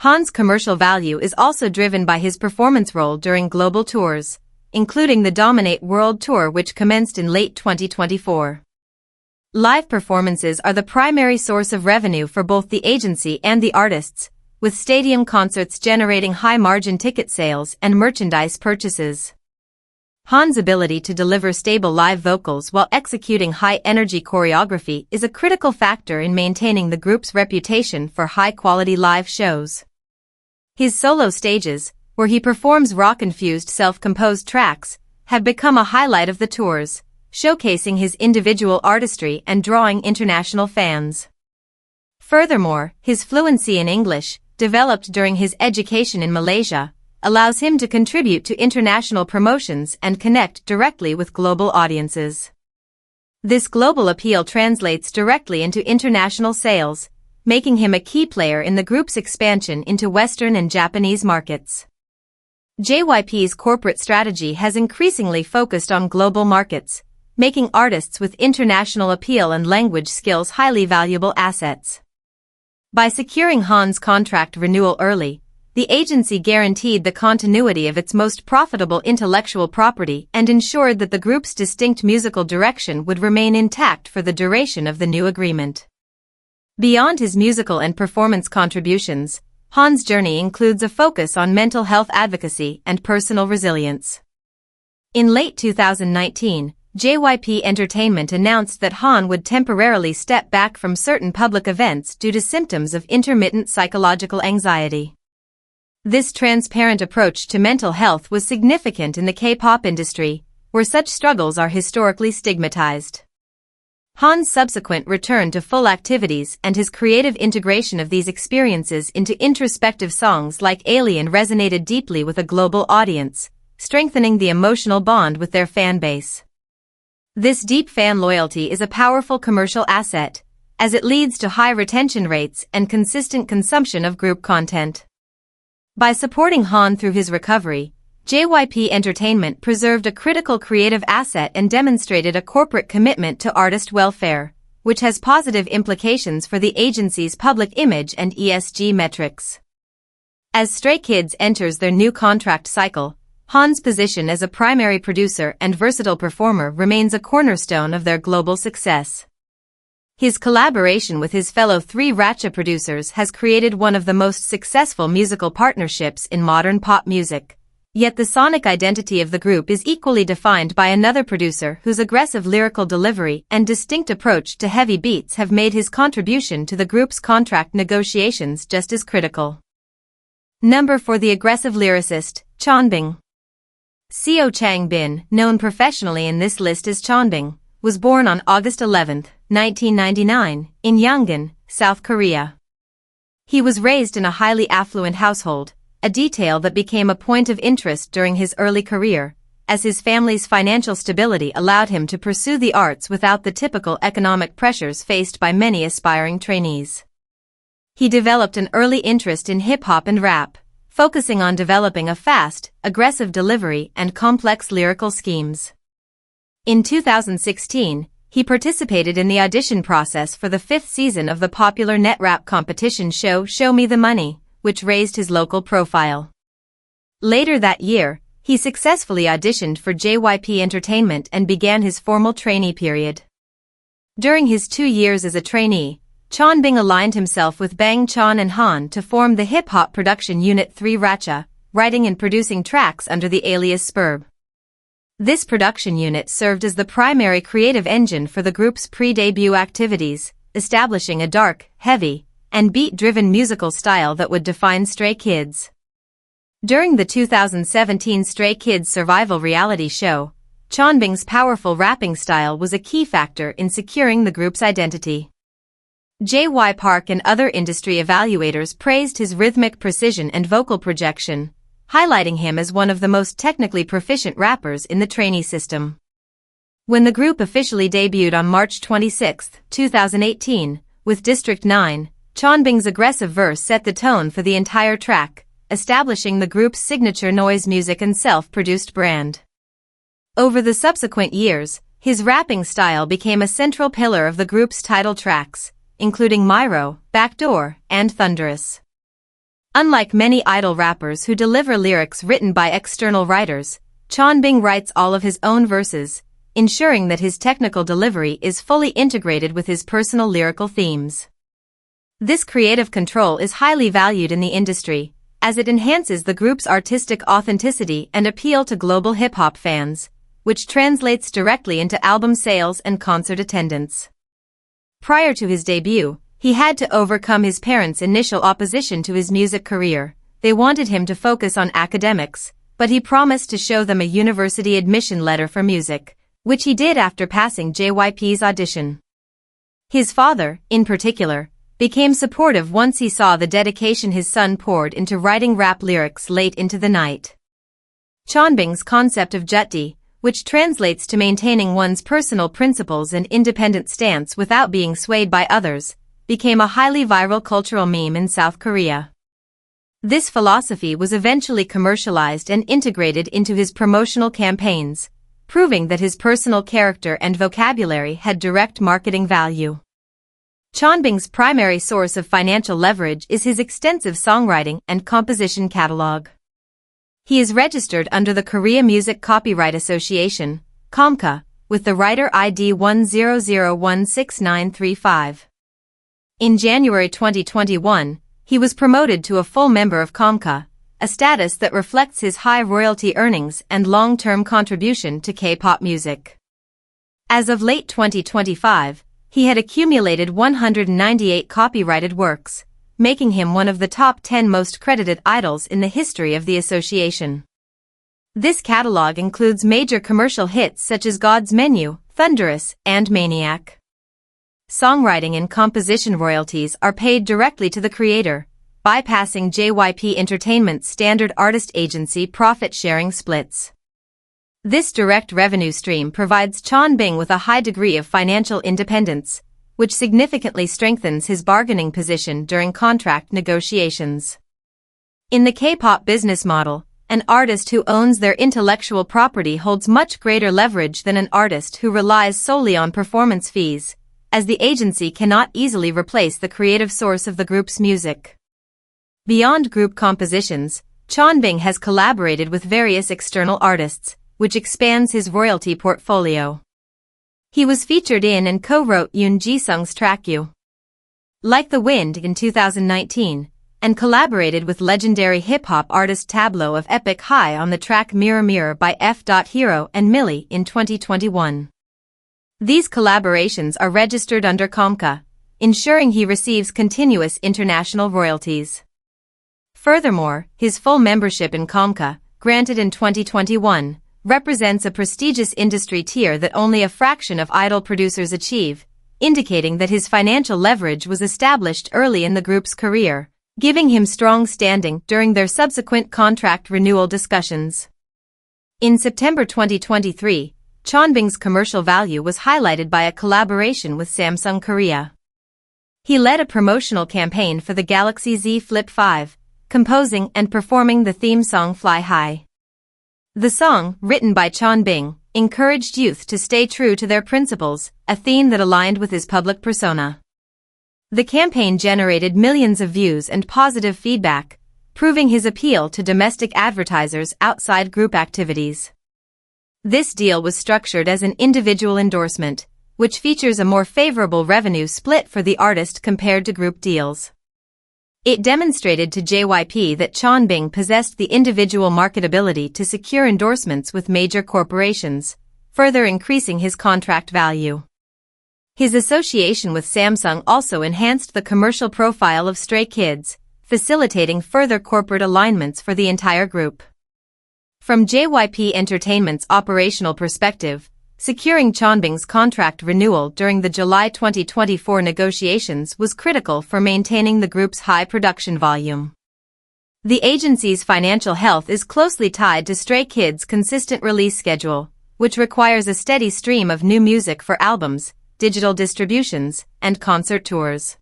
Han's commercial value is also driven by his performance role during global tours, including the Dominate World Tour, which commenced in late 2024. Live performances are the primary source of revenue for both the agency and the artists, with stadium concerts generating high-margin ticket sales and merchandise purchases. Han's ability to deliver stable live vocals while executing high-energy choreography is a critical factor in maintaining the group's reputation for high-quality live shows. His solo stages, where he performs rock-infused self-composed tracks, have become a highlight of the tours, showcasing his individual artistry and drawing international fans. Furthermore, his fluency in English, developed during his education in Malaysia, allows him to contribute to international promotions and connect directly with global audiences. This global appeal translates directly into international sales, making him a key player in the group's expansion into Western and Japanese markets. JYP's corporate strategy has increasingly focused on global markets, making artists with international appeal and language skills highly valuable assets. By securing Han's contract renewal early, the agency guaranteed the continuity of its most profitable intellectual property and ensured that the group's distinct musical direction would remain intact for the duration of the new agreement. Beyond his musical and performance contributions, Han's journey includes a focus on mental health advocacy and personal resilience. In late 2019, JYP Entertainment announced that Han would temporarily step back from certain public events due to symptoms of intermittent psychological anxiety. This transparent approach to mental health was significant in the K-pop industry, where such struggles are historically stigmatized. Han's subsequent return to full activities and his creative integration of these experiences into introspective songs like Alien resonated deeply with a global audience, strengthening the emotional bond with their fan base. This deep fan loyalty is a powerful commercial asset, as it leads to high retention rates and consistent consumption of group content. By supporting Han through his recovery, JYP Entertainment preserved a critical creative asset and demonstrated a corporate commitment to artist welfare, which has positive implications for the agency's public image and ESG metrics. As Stray Kids enters their new contract cycle, Han's position as a primary producer and versatile performer remains a cornerstone of their global success. His collaboration with his fellow three Ratcha producers has created one of the most successful musical partnerships in modern pop music. Yet the sonic identity of the group is equally defined by another producer whose aggressive lyrical delivery and distinct approach to heavy beats have made his contribution to the group's contract negotiations just as critical. Number 4. The aggressive lyricist, Changbin. Seo Changbin, known professionally in this list as Changbin, was born on August 11, 1999, in Yangon, South Korea. He was raised in a highly affluent household, a detail that became a point of interest during his early career, as his family's financial stability allowed him to pursue the arts without the typical economic pressures faced by many aspiring trainees. He developed an early interest in hip-hop and rap, focusing on developing a fast, aggressive delivery and complex lyrical schemes. In 2016, he participated in the audition process for the 5th season of the popular net rap competition show Show Me the Money, which raised his local profile. Later that year, he successfully auditioned for JYP Entertainment and began his formal trainee period. During his 2 years as a trainee, Changbin aligned himself with Bang Chan and Han to form the hip-hop production unit 3 Racha, writing and producing tracks under the alias Spurb. This production unit served as the primary creative engine for the group's pre-debut activities, establishing a dark, heavy, and beat-driven musical style that would define Stray Kids. During the 2017 Stray Kids survival reality show, Changbin's powerful rapping style was a key factor in securing the group's identity. JYP and other industry evaluators praised his rhythmic precision and vocal projection, highlighting him as one of the most technically proficient rappers in the trainee system. When the group officially debuted on March 26, 2018, with District 9, Changbin's aggressive verse set the tone for the entire track, establishing the group's signature noise music and self-produced brand. Over the subsequent years, his rapping style became a central pillar of the group's title tracks, including Myro, Backdoor, and Thunderous. Unlike many idol rappers who deliver lyrics written by external writers, Changbin writes all of his own verses, ensuring that his technical delivery is fully integrated with his personal lyrical themes. This creative control is highly valued in the industry, as it enhances the group's artistic authenticity and appeal to global hip-hop fans, which translates directly into album sales and concert attendance. Prior to his debut, he had to overcome his parents' initial opposition to his music career. They wanted him to focus on academics, but he promised to show them a university admission letter for music, which he did after passing JYP's audition. His father, in particular, became supportive once he saw the dedication his son poured into writing rap lyrics late into the night. Changbin's concept of jutdi, which translates to maintaining one's personal principles and independent stance without being swayed by others, became a highly viral cultural meme in South Korea. This philosophy was eventually commercialized and integrated into his promotional campaigns, proving that his personal character and vocabulary had direct marketing value. Changbin's primary source of financial leverage is his extensive songwriting and composition catalog. He is registered under the Korea Music Copyright Association, KOMCA, with the writer ID 1001695. In January 2021, he was promoted to a full member of KOMCA, a status that reflects his high royalty earnings and long-term contribution to K-pop music. As of late 2025, he had accumulated 198 copyrighted works, making him one of the top 10 most credited idols in the history of the association. This catalog includes major commercial hits such as God's Menu, Thunderous, and Maniac. Songwriting and composition royalties are paid directly to the creator, bypassing JYP Entertainment's standard artist agency profit-sharing splits. This direct revenue stream provides Changbin with a high degree of financial independence, which significantly strengthens his bargaining position during contract negotiations. In the K-pop business model, an artist who owns their intellectual property holds much greater leverage than an artist who relies solely on performance fees, as the agency cannot easily replace the creative source of the group's music. Beyond group compositions, Changbin has collaborated with various external artists, which expands his royalty portfolio. He was featured in and co-wrote Yoon Ji-sung's track You Like the Wind in 2019, and collaborated with legendary hip-hop artist Tableau of Epic High on the track Mirror Mirror by F. Hero and Millie in 2021. These collaborations are registered under KOMCA, ensuring he receives continuous international royalties. Furthermore, his full membership in KOMCA, granted in 2021, represents a prestigious industry tier that only a fraction of idol producers achieve, indicating that his financial leverage was established early in the group's career, giving him strong standing during their subsequent contract renewal discussions. In September 2023, Changbin's commercial value was highlighted by a collaboration with Samsung Korea. He led a promotional campaign for the Galaxy Z Flip 5, composing and performing the theme song Fly High. The song, written by Changbin, encouraged youth to stay true to their principles, a theme that aligned with his public persona. The campaign generated millions of views and positive feedback, proving his appeal to domestic advertisers outside group activities. This deal was structured as an individual endorsement, which features a more favorable revenue split for the artist compared to group deals. It demonstrated to JYP that Changbin possessed the individual marketability to secure endorsements with major corporations, further increasing his contract value. His association with Samsung also enhanced the commercial profile of Stray Kids, facilitating further corporate alignments for the entire group. From JYP Entertainment's operational perspective, securing Changbin's contract renewal during the July 2024 negotiations was critical for maintaining the group's high production volume. The agency's financial health is closely tied to Stray Kids' consistent release schedule, which requires a steady stream of new music for albums, digital distributions, and concert tours.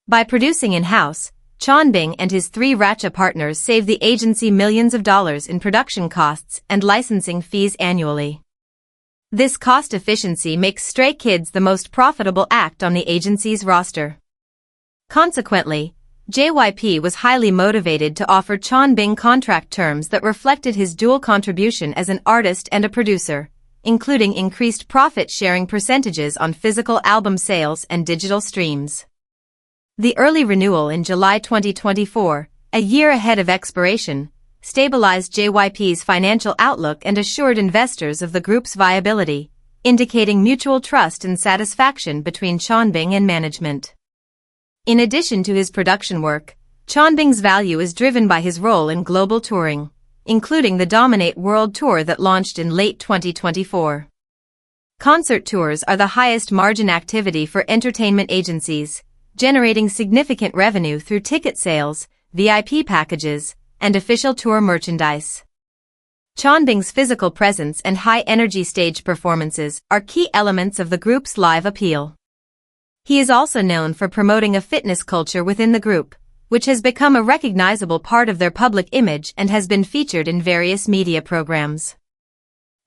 By producing in-house, Changbin and his three Racha partners save the agency millions of dollars in production costs and licensing fees annually. This cost efficiency makes Stray Kids the most profitable act on the agency's roster. Consequently, JYP was highly motivated to offer Changbin contract terms that reflected his dual contribution as an artist and a producer, including increased profit-sharing percentages on physical album sales and digital streams. The early renewal in July 2024, a year ahead of expiration, stabilized JYP's financial outlook and assured investors of the group's viability, indicating mutual trust and satisfaction between Changbin and management. In addition to his production work, Changbin's value is driven by his role in global touring, including the Dominate World Tour that launched in late 2024. Concert tours are the highest margin activity for entertainment agencies, generating significant revenue through ticket sales, VIP packages, and official tour merchandise. Changbin's physical presence and high-energy stage performances are key elements of the group's live appeal. He is also known for promoting a fitness culture within the group, which has become a recognizable part of their public image and has been featured in various media programs.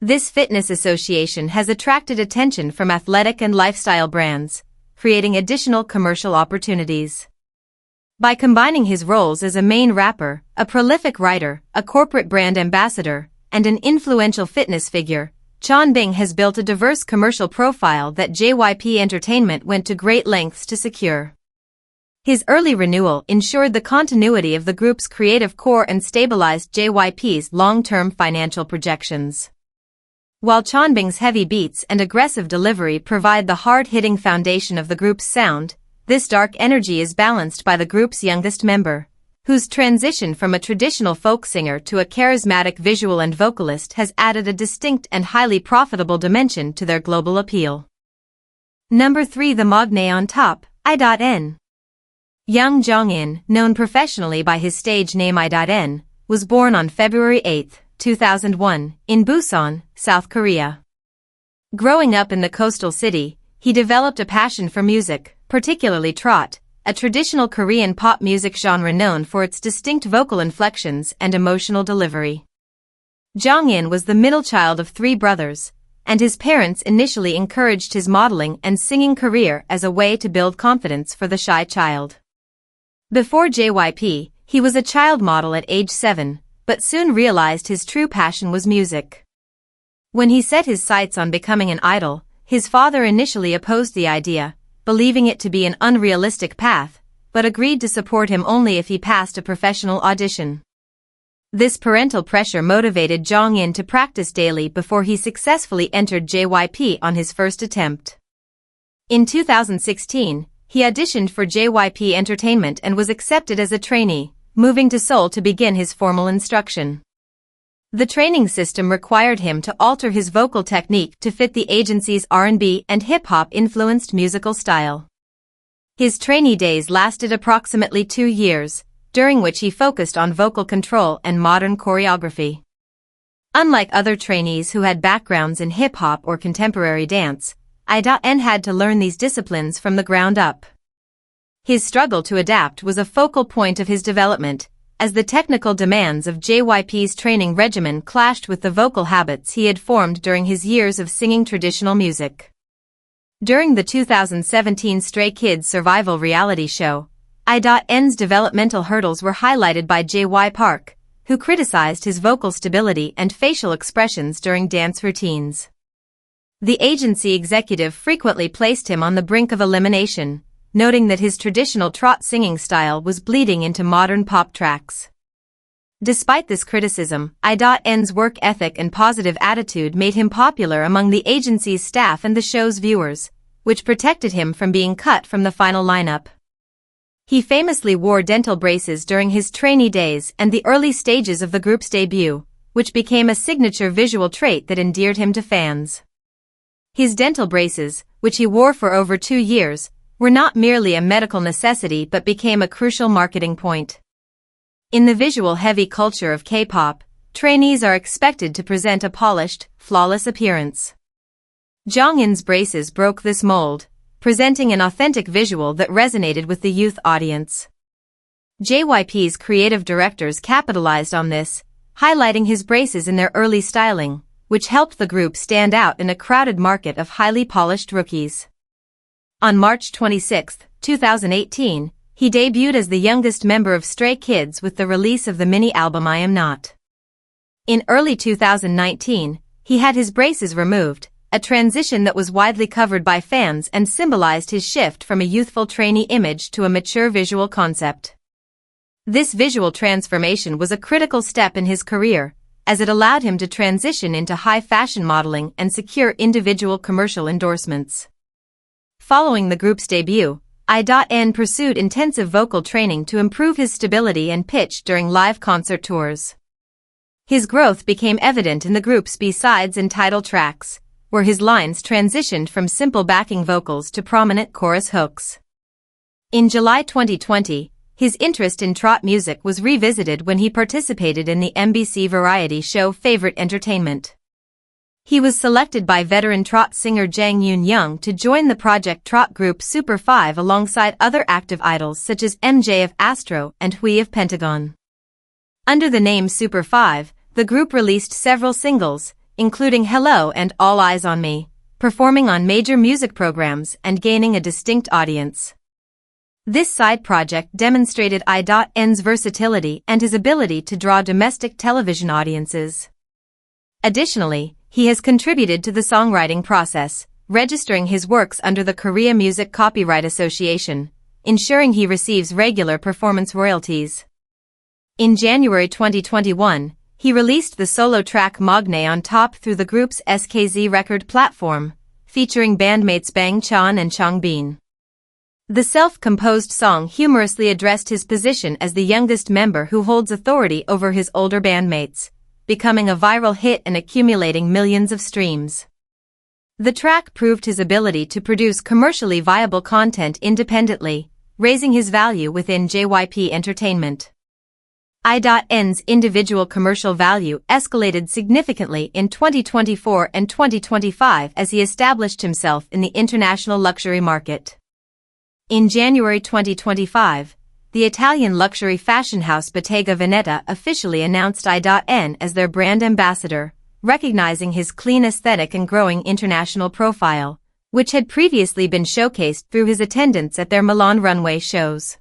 This fitness association has attracted attention from athletic and lifestyle brands, creating additional commercial opportunities. By combining his roles as a main rapper, a prolific writer, a corporate brand ambassador, and an influential fitness figure, Changbin has built a diverse commercial profile that JYP Entertainment went to great lengths to secure. His early renewal ensured the continuity of the group's creative core and stabilized JYP's long-term financial projections. While Changbin's heavy beats and aggressive delivery provide the hard-hitting foundation of the group's sound, this dark energy is balanced by the group's youngest member, whose transition from a traditional folk singer to a charismatic visual and vocalist has added a distinct and highly profitable dimension to their global appeal. Number 3. The Magne on top, I.N. Young Jong-in, known professionally by his stage name I.N, was born on February 8, 2001, in Busan, South Korea. Growing up in the coastal city, he developed a passion for music, particularly trot, a traditional Korean pop music genre known for its distinct vocal inflections and emotional delivery. Jong-in was the middle child of 3 brothers, and his parents initially encouraged his modeling and singing career as a way to build confidence for the shy child. Before JYP, he was a child model at age 7, but soon realized his true passion was music. When he set his sights on becoming an idol, his father initially opposed the idea, believing it to be an unrealistic path, but agreed to support him only if he passed a professional audition. This parental pressure motivated Jong-in to practice daily before he successfully entered JYP on his first attempt. In 2016, he auditioned for JYP Entertainment and was accepted as a trainee, moving to Seoul to begin his formal instruction. The training system required him to alter his vocal technique to fit the agency's R&B and hip-hop influenced musical style. His trainee days lasted approximately 2 years, during which he focused on vocal control and modern choreography. Unlike other trainees who had backgrounds in hip-hop or contemporary dance, I.N had to learn these disciplines from the ground up. His struggle to adapt was a focal point of his development, as the technical demands of JYP's training regimen clashed with the vocal habits he had formed during his years of singing traditional music. During the 2017 Stray Kids survival reality show, I.N's developmental hurdles were highlighted by JY Park, who criticized his vocal stability and facial expressions during dance routines. The agency executive frequently placed him on the brink of elimination, noting that his traditional trot singing style was bleeding into modern pop tracks. Despite this criticism, I.N's work ethic and positive attitude made him popular among the agency's staff and the show's viewers, which protected him from being cut from the final lineup. He famously wore dental braces during his trainee days and the early stages of the group's debut, which became a signature visual trait that endeared him to fans. His dental braces, which he wore for over 2 years, were not merely a medical necessity but became a crucial marketing point. In the visual-heavy culture of K-pop, trainees are expected to present a polished, flawless appearance. Jonghin's braces broke this mold, presenting an authentic visual that resonated with the youth audience. JYP's creative directors capitalized on this, highlighting his braces in their early styling, which helped the group stand out in a crowded market of highly polished rookies. On March 26, 2018, he debuted as the youngest member of Stray Kids with the release of the mini-album I Am Not. In early 2019, he had his braces removed, a transition that was widely covered by fans and symbolized his shift from a youthful trainee image to a mature visual concept. This visual transformation was a critical step in his career, as it allowed him to transition into high-fashion modeling and secure individual commercial endorsements. Following the group's debut, I.N pursued intensive vocal training to improve his stability and pitch during live concert tours. His growth became evident in the group's B-sides and title tracks, where his lines transitioned from simple backing vocals to prominent chorus hooks. In July 2020, his interest in trot music was revisited when he participated in the MBC variety show Favorite Entertainment. He was selected by veteran trot singer Jang Yoon-young to join the project trot group Super 5 alongside other active idols such as MJ of Astro and Hui of Pentagon. Under the name Super 5, the group released several singles, including Hello and All Eyes on Me, performing on major music programs and gaining a distinct audience. This side project demonstrated I.N's versatility and his ability to draw domestic television audiences. Additionally, he has contributed to the songwriting process, registering his works under the Korea Music Copyright Association, ensuring he receives regular performance royalties. In January 2021, he released the solo track Magne on Top through the group's SKZ record platform, featuring bandmates Bang Chan and Changbin. The self-composed song humorously addressed his position as the youngest member who holds authority over his older bandmates, becoming a viral hit and accumulating millions of streams. The track proved his ability to produce commercially viable content independently, raising his value within JYP Entertainment. I.N's individual commercial value escalated significantly in 2024 and 2025 as he established himself in the international luxury market. In January 2025, the Italian luxury fashion house Bottega Veneta officially announced I.N as their brand ambassador, recognizing his clean aesthetic and growing international profile, which had previously been showcased through his attendance at their Milan runway shows.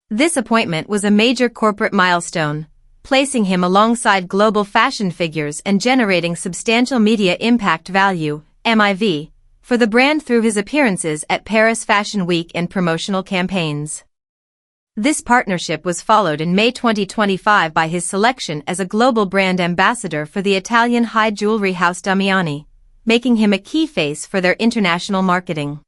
This appointment was a major corporate milestone, placing him alongside global fashion figures and generating substantial media impact value, MIV, for the brand through his appearances at Paris Fashion Week and promotional campaigns. This partnership was followed in May 2025 by his selection as a global brand ambassador for the Italian high jewelry house Damiani, making him a key face for their international marketing.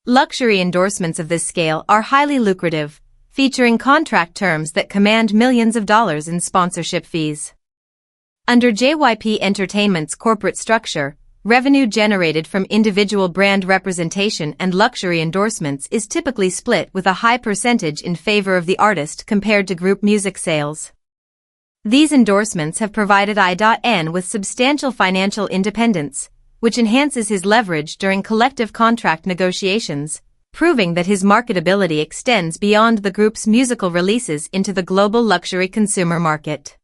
Luxury endorsements of this scale are highly lucrative, featuring contract terms that command millions of dollars in sponsorship fees. Under JYP Entertainment's corporate structure, revenue generated from individual brand representation and luxury endorsements is typically split with a high percentage in favor of the artist compared to group music sales. These endorsements have provided I.N with substantial financial independence, which enhances his leverage during collective contract negotiations, proving that his marketability extends beyond the group's musical releases into the global luxury consumer market.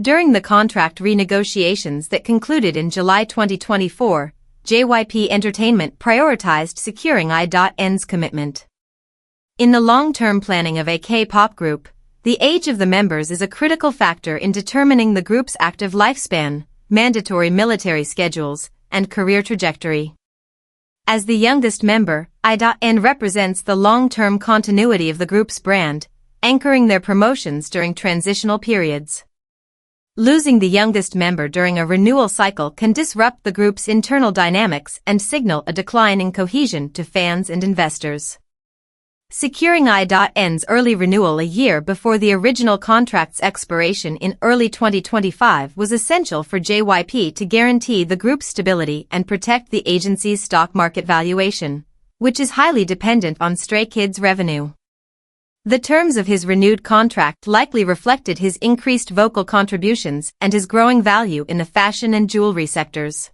During the contract renegotiations that concluded in July 2024, JYP Entertainment prioritized securing I.N's commitment. In the long-term planning of a K-pop group, the age of the members is a critical factor in determining the group's active lifespan, mandatory military schedules, and career trajectory. As the youngest member, I.N represents the long-term continuity of the group's brand, anchoring their promotions during transitional periods. Losing the youngest member during a renewal cycle can disrupt the group's internal dynamics and signal a decline in cohesion to fans and investors. Securing I.N's early renewal a year before the original contract's expiration in early 2025 was essential for JYP to guarantee the group's stability and protect the agency's stock market valuation, which is highly dependent on Stray Kids' revenue. The terms of his renewed contract likely reflected his increased vocal contributions and his growing value in the fashion and jewelry sectors.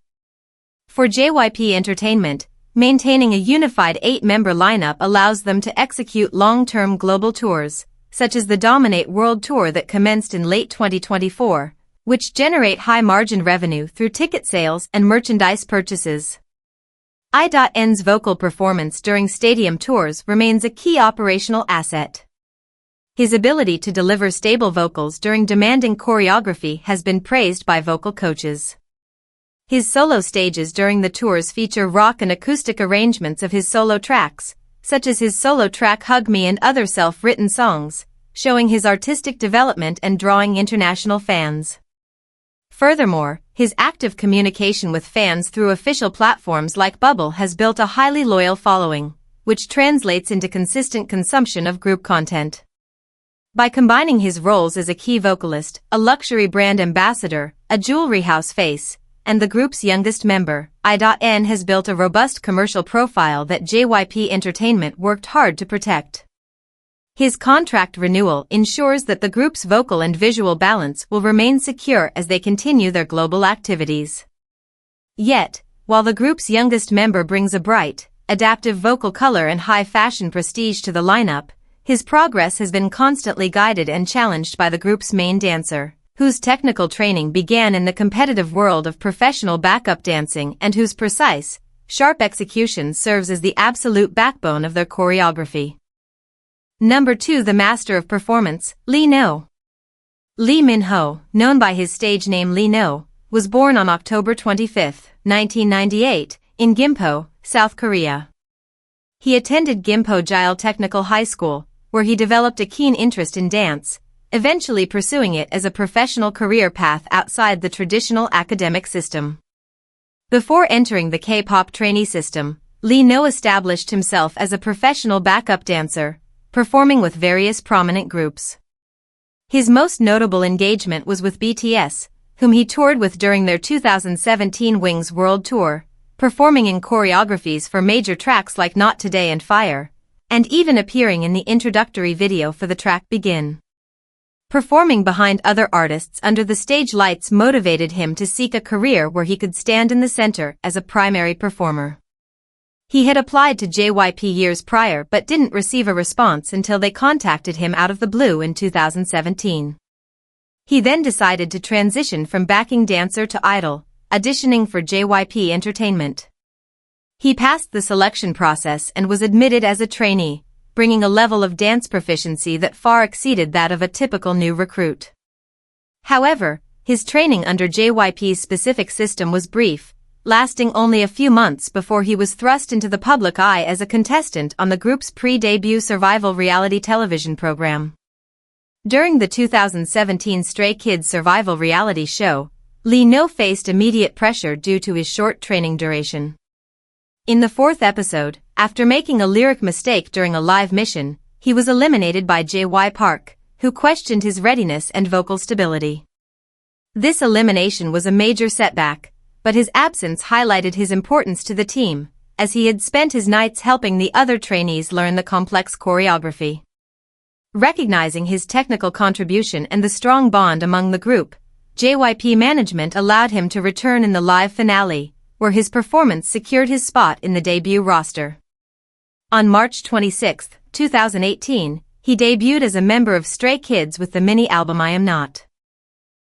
For JYP Entertainment, maintaining a unified 8-member lineup allows them to execute long-term global tours, such as the Dominate World Tour that commenced in late 2024, which generate high-margin revenue through ticket sales and merchandise purchases. I.N's vocal performance during stadium tours remains a key operational asset. His ability to deliver stable vocals during demanding choreography has been praised by vocal coaches. His solo stages during the tours feature rock and acoustic arrangements of his solo tracks, such as his solo track Hug Me and other self-written songs, showing his artistic development and drawing international fans. Furthermore, his active communication with fans through official platforms like Bubble has built a highly loyal following, which translates into consistent consumption of group content. By combining his roles as a key vocalist, a luxury brand ambassador, a jewelry house face, and the group's youngest member, I.N has built a robust commercial profile that JYP Entertainment worked hard to protect. His contract renewal ensures that the group's vocal and visual balance will remain secure as they continue their global activities. Yet, while the group's youngest member brings a bright, adaptive vocal color and high fashion prestige to the lineup, his progress has been constantly guided and challenged by the group's main dancer, whose technical training began in the competitive world of professional backup dancing and whose precise, sharp execution serves as the absolute backbone of their choreography. Number 2. The Master of Performance, Lee No. Lee Min-ho, known by his stage name Lee No, was born on October 25, 1998, in Gimpo, South Korea. He attended Gimpo Jile Technical High School, where he developed a keen interest in dance, eventually pursuing it as a professional career path outside the traditional academic system. Before entering the K-pop trainee system, Lee No established himself as a professional backup dancer, performing with various prominent groups. His most notable engagement was with BTS, whom he toured with during their 2017 Wings World Tour, performing in choreographies for major tracks like Not Today and Fire, and even appearing in the introductory video for the track Begin. Performing behind other artists under the stage lights motivated him to seek a career where he could stand in the center as a primary performer. He had applied to JYP years prior but didn't receive a response until they contacted him out of the blue in 2017. He then decided to transition from backing dancer to idol, auditioning for JYP Entertainment. He passed the selection process and was admitted as a trainee, bringing a level of dance proficiency that far exceeded that of a typical new recruit. However, his training under JYP's specific system was brief, lasting only a few months before he was thrust into the public eye as a contestant on the group's pre-debut survival reality television program. During the 2017 Stray Kids survival reality show, Lee No faced immediate pressure due to his short training duration. In the 4th episode, after making a lyric mistake during a live mission, he was eliminated by JY Park, who questioned his readiness and vocal stability. This elimination was a major setback, but his absence highlighted his importance to the team, as he had spent his nights helping the other trainees learn the complex choreography. Recognizing his technical contribution and the strong bond among the group, JYP management allowed him to return in the live finale, where his performance secured his spot in the debut roster. On March 26, 2018, he debuted as a member of Stray Kids with the mini-album I Am Not.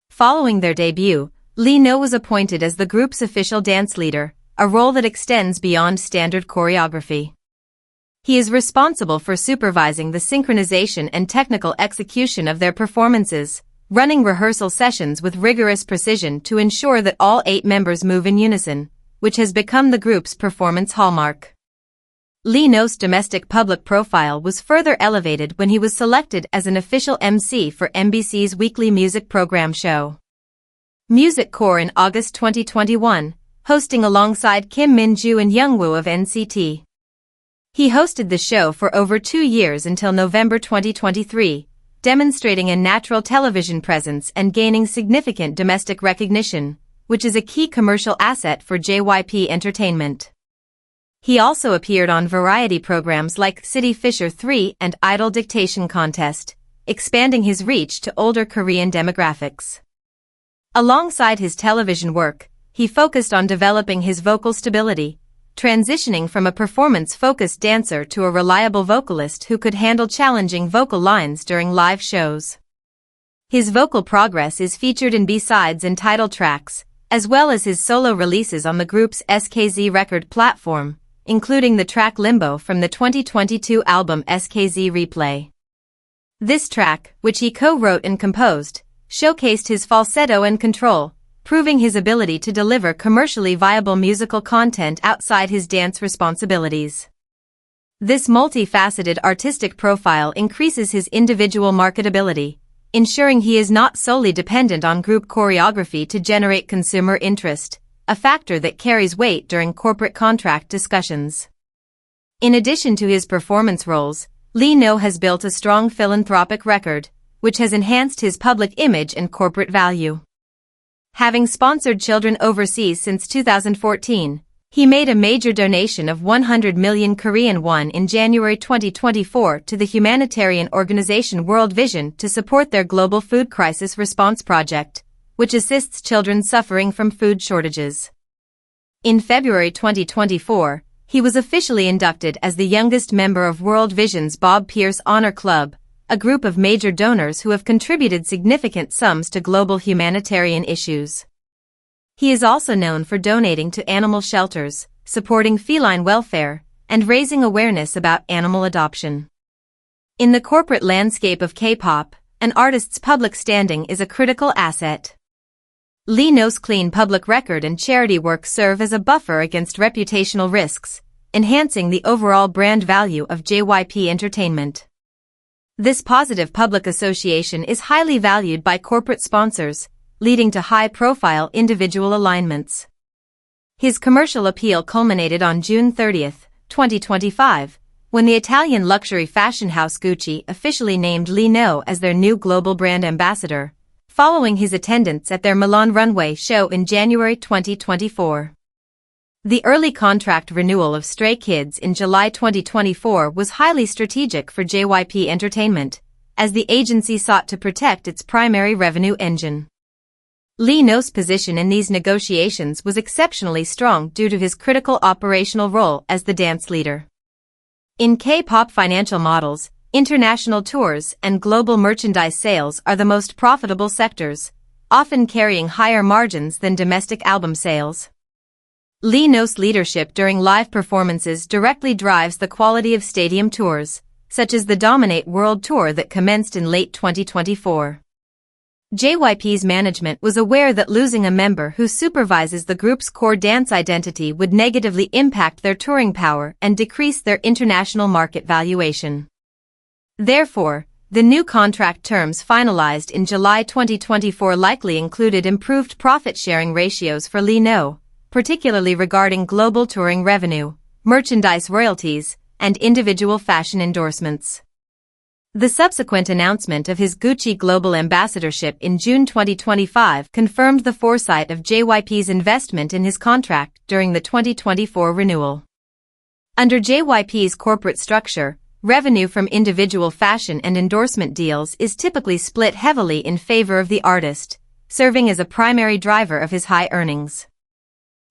Following their debut, Lee No was appointed as the group's official dance leader, a role that extends beyond standard choreography. He is responsible for supervising the synchronization and technical execution of their performances, running rehearsal sessions with rigorous precision to ensure that all 8 members move in unison, which has become the group's performance hallmark. Lee No's domestic public profile was further elevated when he was selected as an official MC for MBC's weekly music program show Music Core in August 2021, hosting alongside Kim Min-joo and Youngwoo of NCT. He hosted the show for over 2 years until November 2023, demonstrating a natural television presence and gaining significant domestic recognition, which is a key commercial asset for JYP Entertainment. He also appeared on variety programs like City Fisher 3 and Idol Dictation Contest, expanding his reach to older Korean demographics. Alongside his television work, he focused on developing his vocal stability, transitioning from a performance-focused dancer to a reliable vocalist who could handle challenging vocal lines during live shows. His vocal progress is featured in B-sides and title tracks, as well as his solo releases on the group's SKZ record platform, including the track Limbo from the 2022 album SKZ Replay. This track, which he co-wrote and composed, showcased his falsetto and control, proving his ability to deliver commercially viable musical content outside his dance responsibilities. This multifaceted artistic profile increases his individual marketability, ensuring he is not solely dependent on group choreography to generate consumer interest, a factor that carries weight during corporate contract discussions. In addition to his performance roles, Lee No has built a strong philanthropic record, which has enhanced his public image and corporate value. Having sponsored children overseas since 2014, he made a major donation of 100 million Korean won in January 2024 to the humanitarian organization World Vision to support their global food crisis response project, which assists children suffering from food shortages. In February 2024, he was officially inducted as the youngest member of World Vision's Bob Pierce Honor Club, a group of major donors who have contributed significant sums to global humanitarian issues. He is also known for donating to animal shelters, supporting feline welfare, and raising awareness about animal adoption. In the corporate landscape of K-pop, an artist's public standing is a critical asset. Lee No's clean public record and charity work serve as a buffer against reputational risks, enhancing the overall brand value of JYP Entertainment. This positive public association is highly valued by corporate sponsors, leading to high-profile individual alignments. His commercial appeal culminated on June 30, 2025, when the Italian luxury fashion house Gucci officially named Lee No as their new global brand ambassador, following his attendance at their Milan runway show in January 2024. The early contract renewal of Stray Kids in July 2024 was highly strategic for JYP Entertainment, as the agency sought to protect its primary revenue engine. Lee No's position in these negotiations was exceptionally strong due to his critical operational role as the dance leader. In K-pop financial models, international tours and global merchandise sales are the most profitable sectors, often carrying higher margins than domestic album sales. Lee No's leadership during live performances directly drives the quality of stadium tours, such as the Dominate World Tour that commenced in late 2024. JYP's management was aware that losing a member who supervises the group's core dance identity would negatively impact their touring power and decrease their international market valuation. Therefore, the new contract terms finalized in July 2024 likely included improved profit-sharing ratios for Lee No, particularly regarding global touring revenue, merchandise royalties, and individual fashion endorsements. The subsequent announcement of his Gucci global ambassadorship in June 2025 confirmed the foresight of JYP's investment in his contract during the 2024 renewal. Under JYP's corporate structure, revenue from individual fashion and endorsement deals is typically split heavily in favor of the artist, serving as a primary driver of his high earnings.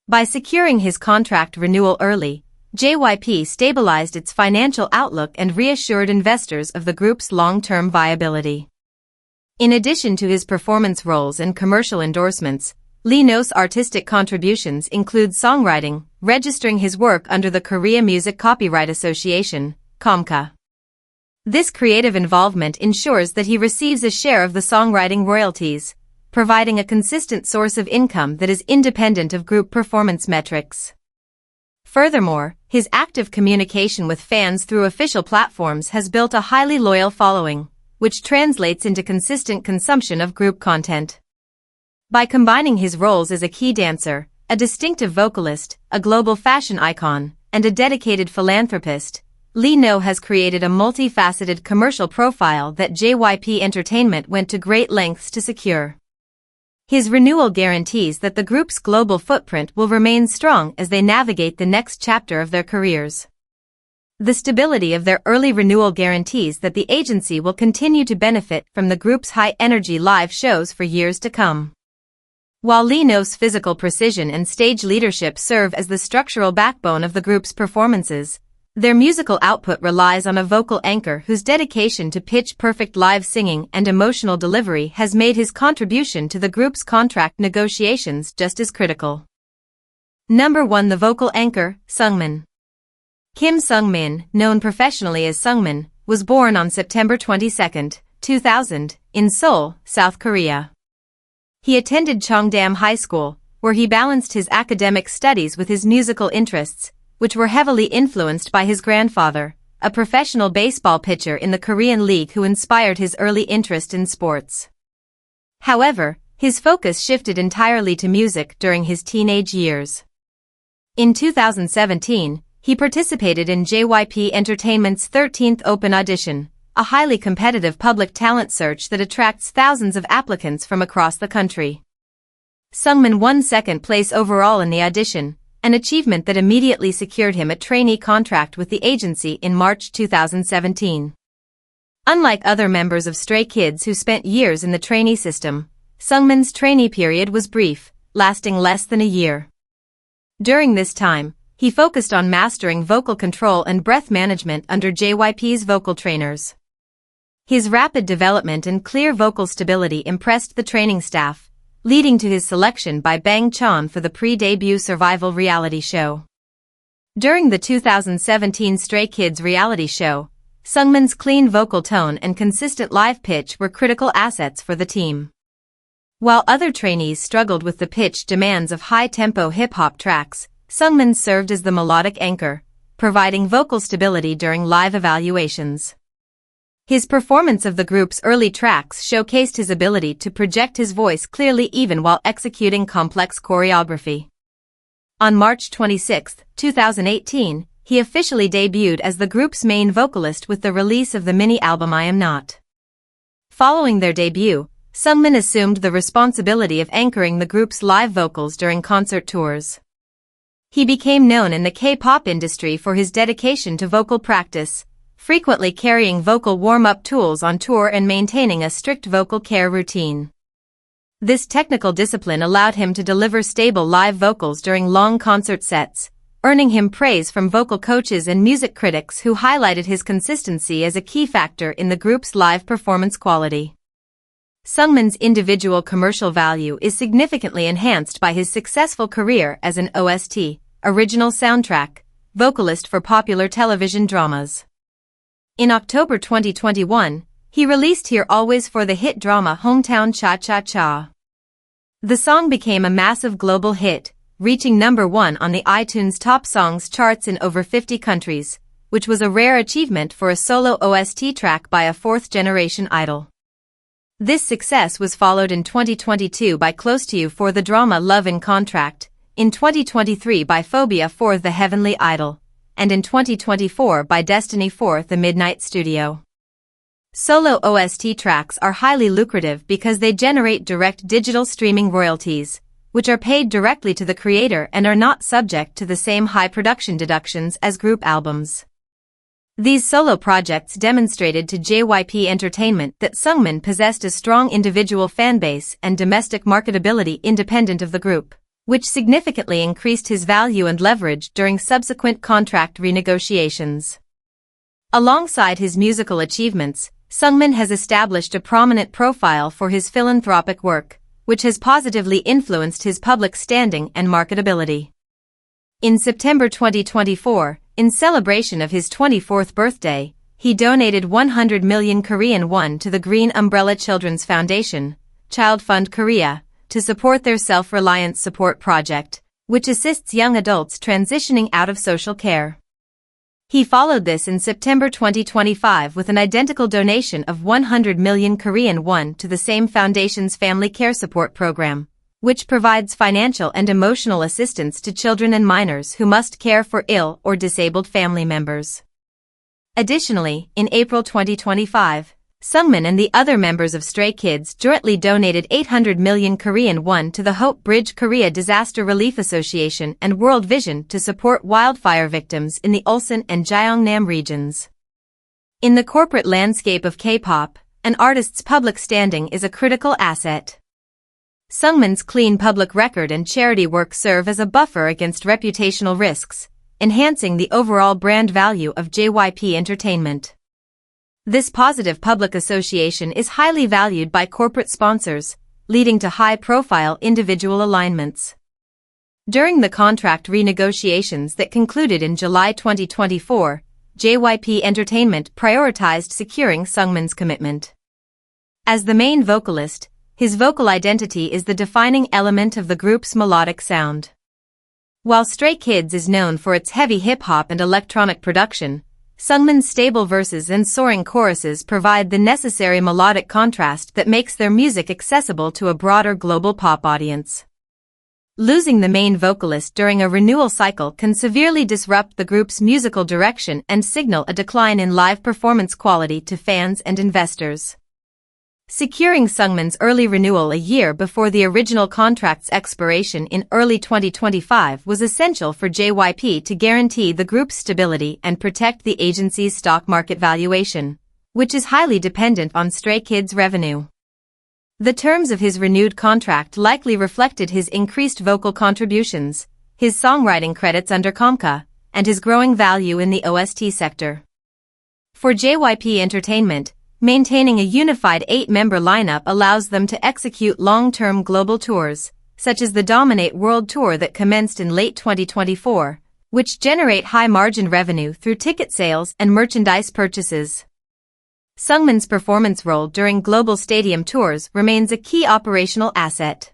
By securing his contract renewal early, JYP stabilized its financial outlook and reassured investors of the group's long-term viability. In addition to his performance roles and commercial endorsements, Lee No's artistic contributions include songwriting, registering his work under the Korea Music Copyright Association, KOMCA. This creative involvement ensures that he receives a share of the songwriting royalties, providing a consistent source of income that is independent of group performance metrics. Furthermore, his active communication with fans through official platforms has built a highly loyal following, which translates into consistent consumption of group content. By combining his roles as a key dancer, a distinctive vocalist, a global fashion icon, and a dedicated philanthropist, Lee No has created a multifaceted commercial profile that JYP Entertainment went to great lengths to secure. His renewal guarantees that the group's global footprint will remain strong as they navigate the next chapter of their careers. The stability of their early renewal guarantees that the agency will continue to benefit from the group's high-energy live shows for years to come. While Lee No's physical precision and stage leadership serve as the structural backbone of the group's performances, their musical output relies on a vocal anchor whose dedication to pitch-perfect live singing and emotional delivery has made his contribution to the group's contract negotiations just as critical. Number 1. The vocal anchor, Seungmin. Kim Seungmin, known professionally as Seungmin, was born on September 22, 2000, in Seoul, South Korea. He attended Cheongdam High School, where he balanced his academic studies with his musical interests, which were heavily influenced by his grandfather, a professional baseball pitcher in the Korean League who inspired his early interest in sports. However, his focus shifted entirely to music during his teenage years. In 2017, he participated in JYP Entertainment's 13th Open Audition, a highly competitive public talent search that attracts thousands of applicants from across the country. Seungmin won second place overall in the audition, an achievement that immediately secured him a trainee contract with the agency in March 2017. Unlike other members of Stray Kids who spent years in the trainee system, Seungmin's trainee period was brief, lasting less than a year. During this time, he focused on mastering vocal control and breath management under JYP's vocal trainers. His rapid development and clear vocal stability impressed the training staff, leading to his selection by Bang Chan for the pre-debut survival reality show. During the 2017 Stray Kids reality show, Seungmin's clean vocal tone and consistent live pitch were critical assets for the team. While other trainees struggled with the pitch demands of high-tempo hip-hop tracks, Seungmin served as the melodic anchor, providing vocal stability during live evaluations. His performance of the group's early tracks showcased his ability to project his voice clearly even while executing complex choreography. On March 26, 2018, he officially debuted as the group's main vocalist with the release of the mini-album I Am Not. Following their debut, Seungmin assumed the responsibility of anchoring the group's live vocals during concert tours. He became known in the K-pop industry for his dedication to vocal practice, frequently carrying vocal warm-up tools on tour and maintaining a strict vocal care routine. This technical discipline allowed him to deliver stable live vocals during long concert sets, earning him praise from vocal coaches and music critics who highlighted his consistency as a key factor in the group's live performance quality. Seungmin's individual commercial value is significantly enhanced by his successful career as an OST, original soundtrack, vocalist for popular television dramas. In October 2021, he released Here Always for the hit drama Hometown Cha-Cha-Cha. The song became a massive global hit, reaching number 1 on the iTunes Top Songs charts in over 50 countries, which was a rare achievement for a solo OST track by a fourth-generation idol. This success was followed in 2022 by Close to You for the drama Love in Contract, in 2023 by Phobia for The Heavenly Idol, and in 2024 by Destiny for The Midnight Studio. Solo OST tracks are highly lucrative because they generate direct digital streaming royalties, which are paid directly to the creator and are not subject to the same high production deductions as group albums. These solo projects demonstrated to JYP Entertainment that Seungmin possessed a strong individual fanbase and domestic marketability independent of the group. which significantly increased his value and leverage during subsequent contract renegotiations. Alongside his musical achievements, Seungmin has established a prominent profile for his philanthropic work, which has positively influenced his public standing and marketability. In September 2024, in celebration of his 24th birthday, he donated 100 million Korean won to the Green Umbrella Children's Foundation, Child Fund Korea, to support their self-reliance support project, which assists young adults transitioning out of social care. He followed this in September 2025 with an identical donation of 100 million Korean won to the same foundation's family care support program, which provides financial and emotional assistance to children and minors who must care for ill or disabled family members. Additionally, in April 2025, Seungmin and the other members of Stray Kids jointly donated 800 million Korean won to the Hope Bridge Korea Disaster Relief Association and World Vision to support wildfire victims in the Ulsan and Gyeongnam regions. In the corporate landscape of Kpop, an artist's public standing is a critical asset. Seungmin's clean public record and charity work serve as a buffer against reputational risks, enhancing the overall brand value of JYP Entertainment. This positive public association is highly valued by corporate sponsors, leading to high-profile individual alignments. During the contract renegotiations that concluded in July 2024, JYP Entertainment prioritized securing Seungmin's commitment. As the main vocalist, his vocal identity is the defining element of the group's melodic sound. While Stray Kids is known for its heavy hip-hop and electronic production, Seungmin's stable verses and soaring choruses provide the necessary melodic contrast that makes their music accessible to a broader global pop audience. Losing the main vocalist during a renewal cycle can severely disrupt the group's musical direction and signal a decline in live performance quality to fans and investors. Securing Seungmin's early renewal a year before the original contract's expiration in early 2025 was essential for JYP to guarantee the group's stability and protect the agency's stock market valuation, which is highly dependent on Stray Kids' revenue. The terms of his renewed contract likely reflected his increased vocal contributions, his songwriting credits under Komka, and his growing value in the OST sector. For JYP Entertainment, maintaining a unified 8-member lineup allows them to execute long-term global tours, such as the Dominate World Tour that commenced in late 2024, which generate high-margin revenue through ticket sales and merchandise purchases. Seungmin's performance role during global stadium tours remains a key operational asset.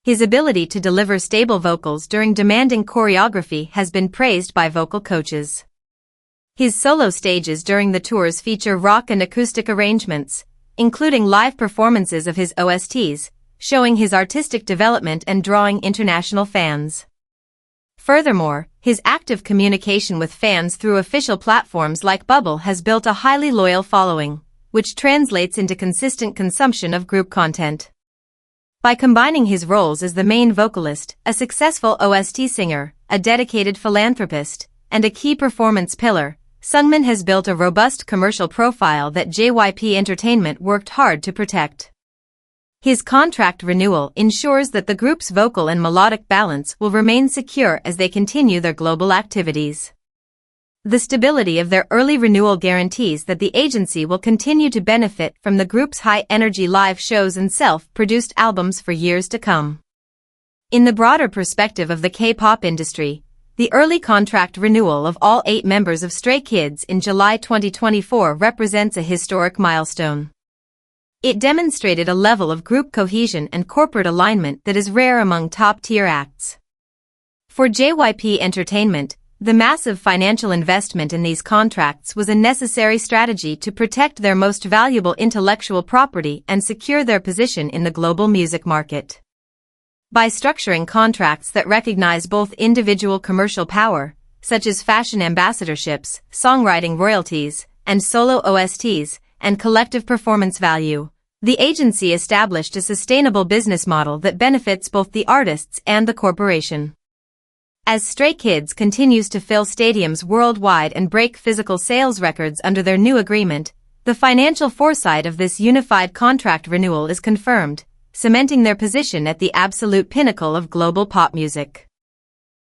His ability to deliver stable vocals during demanding choreography has been praised by vocal coaches. His solo stages during the tours feature rock and acoustic arrangements, including live performances of his OSTs, showing his artistic development and drawing international fans. Furthermore, his active communication with fans through official platforms like Bubble has built a highly loyal following, which translates into consistent consumption of group content. By combining his roles as the main vocalist, a successful OST singer, a dedicated philanthropist, and a key performance pillar, Seungmin has built a robust commercial profile that JYP Entertainment worked hard to protect. His contract renewal ensures that the group's vocal and melodic balance will remain secure as they continue their global activities. The stability of their early renewal guarantees that the agency will continue to benefit from the group's high-energy live shows and self-produced albums for years to come. In the broader perspective of the K-pop industry, the early contract renewal of all 8 members of Stray Kids in July 2024 represents a historic milestone. It demonstrated a level of group cohesion and corporate alignment that is rare among top-tier acts. For JYP Entertainment, the massive financial investment in these contracts was a necessary strategy to protect their most valuable intellectual property and secure their position in the global music market. By structuring contracts that recognize both individual commercial power, such as fashion ambassadorships, songwriting royalties, and solo OSTs, and collective performance value, the agency established a sustainable business model that benefits both the artists and the corporation. As Stray Kids continues to fill stadiums worldwide and break physical sales records under their new agreement, the financial foresight of this unified contract renewal is confirmed, cementing their position at the absolute pinnacle of global pop music.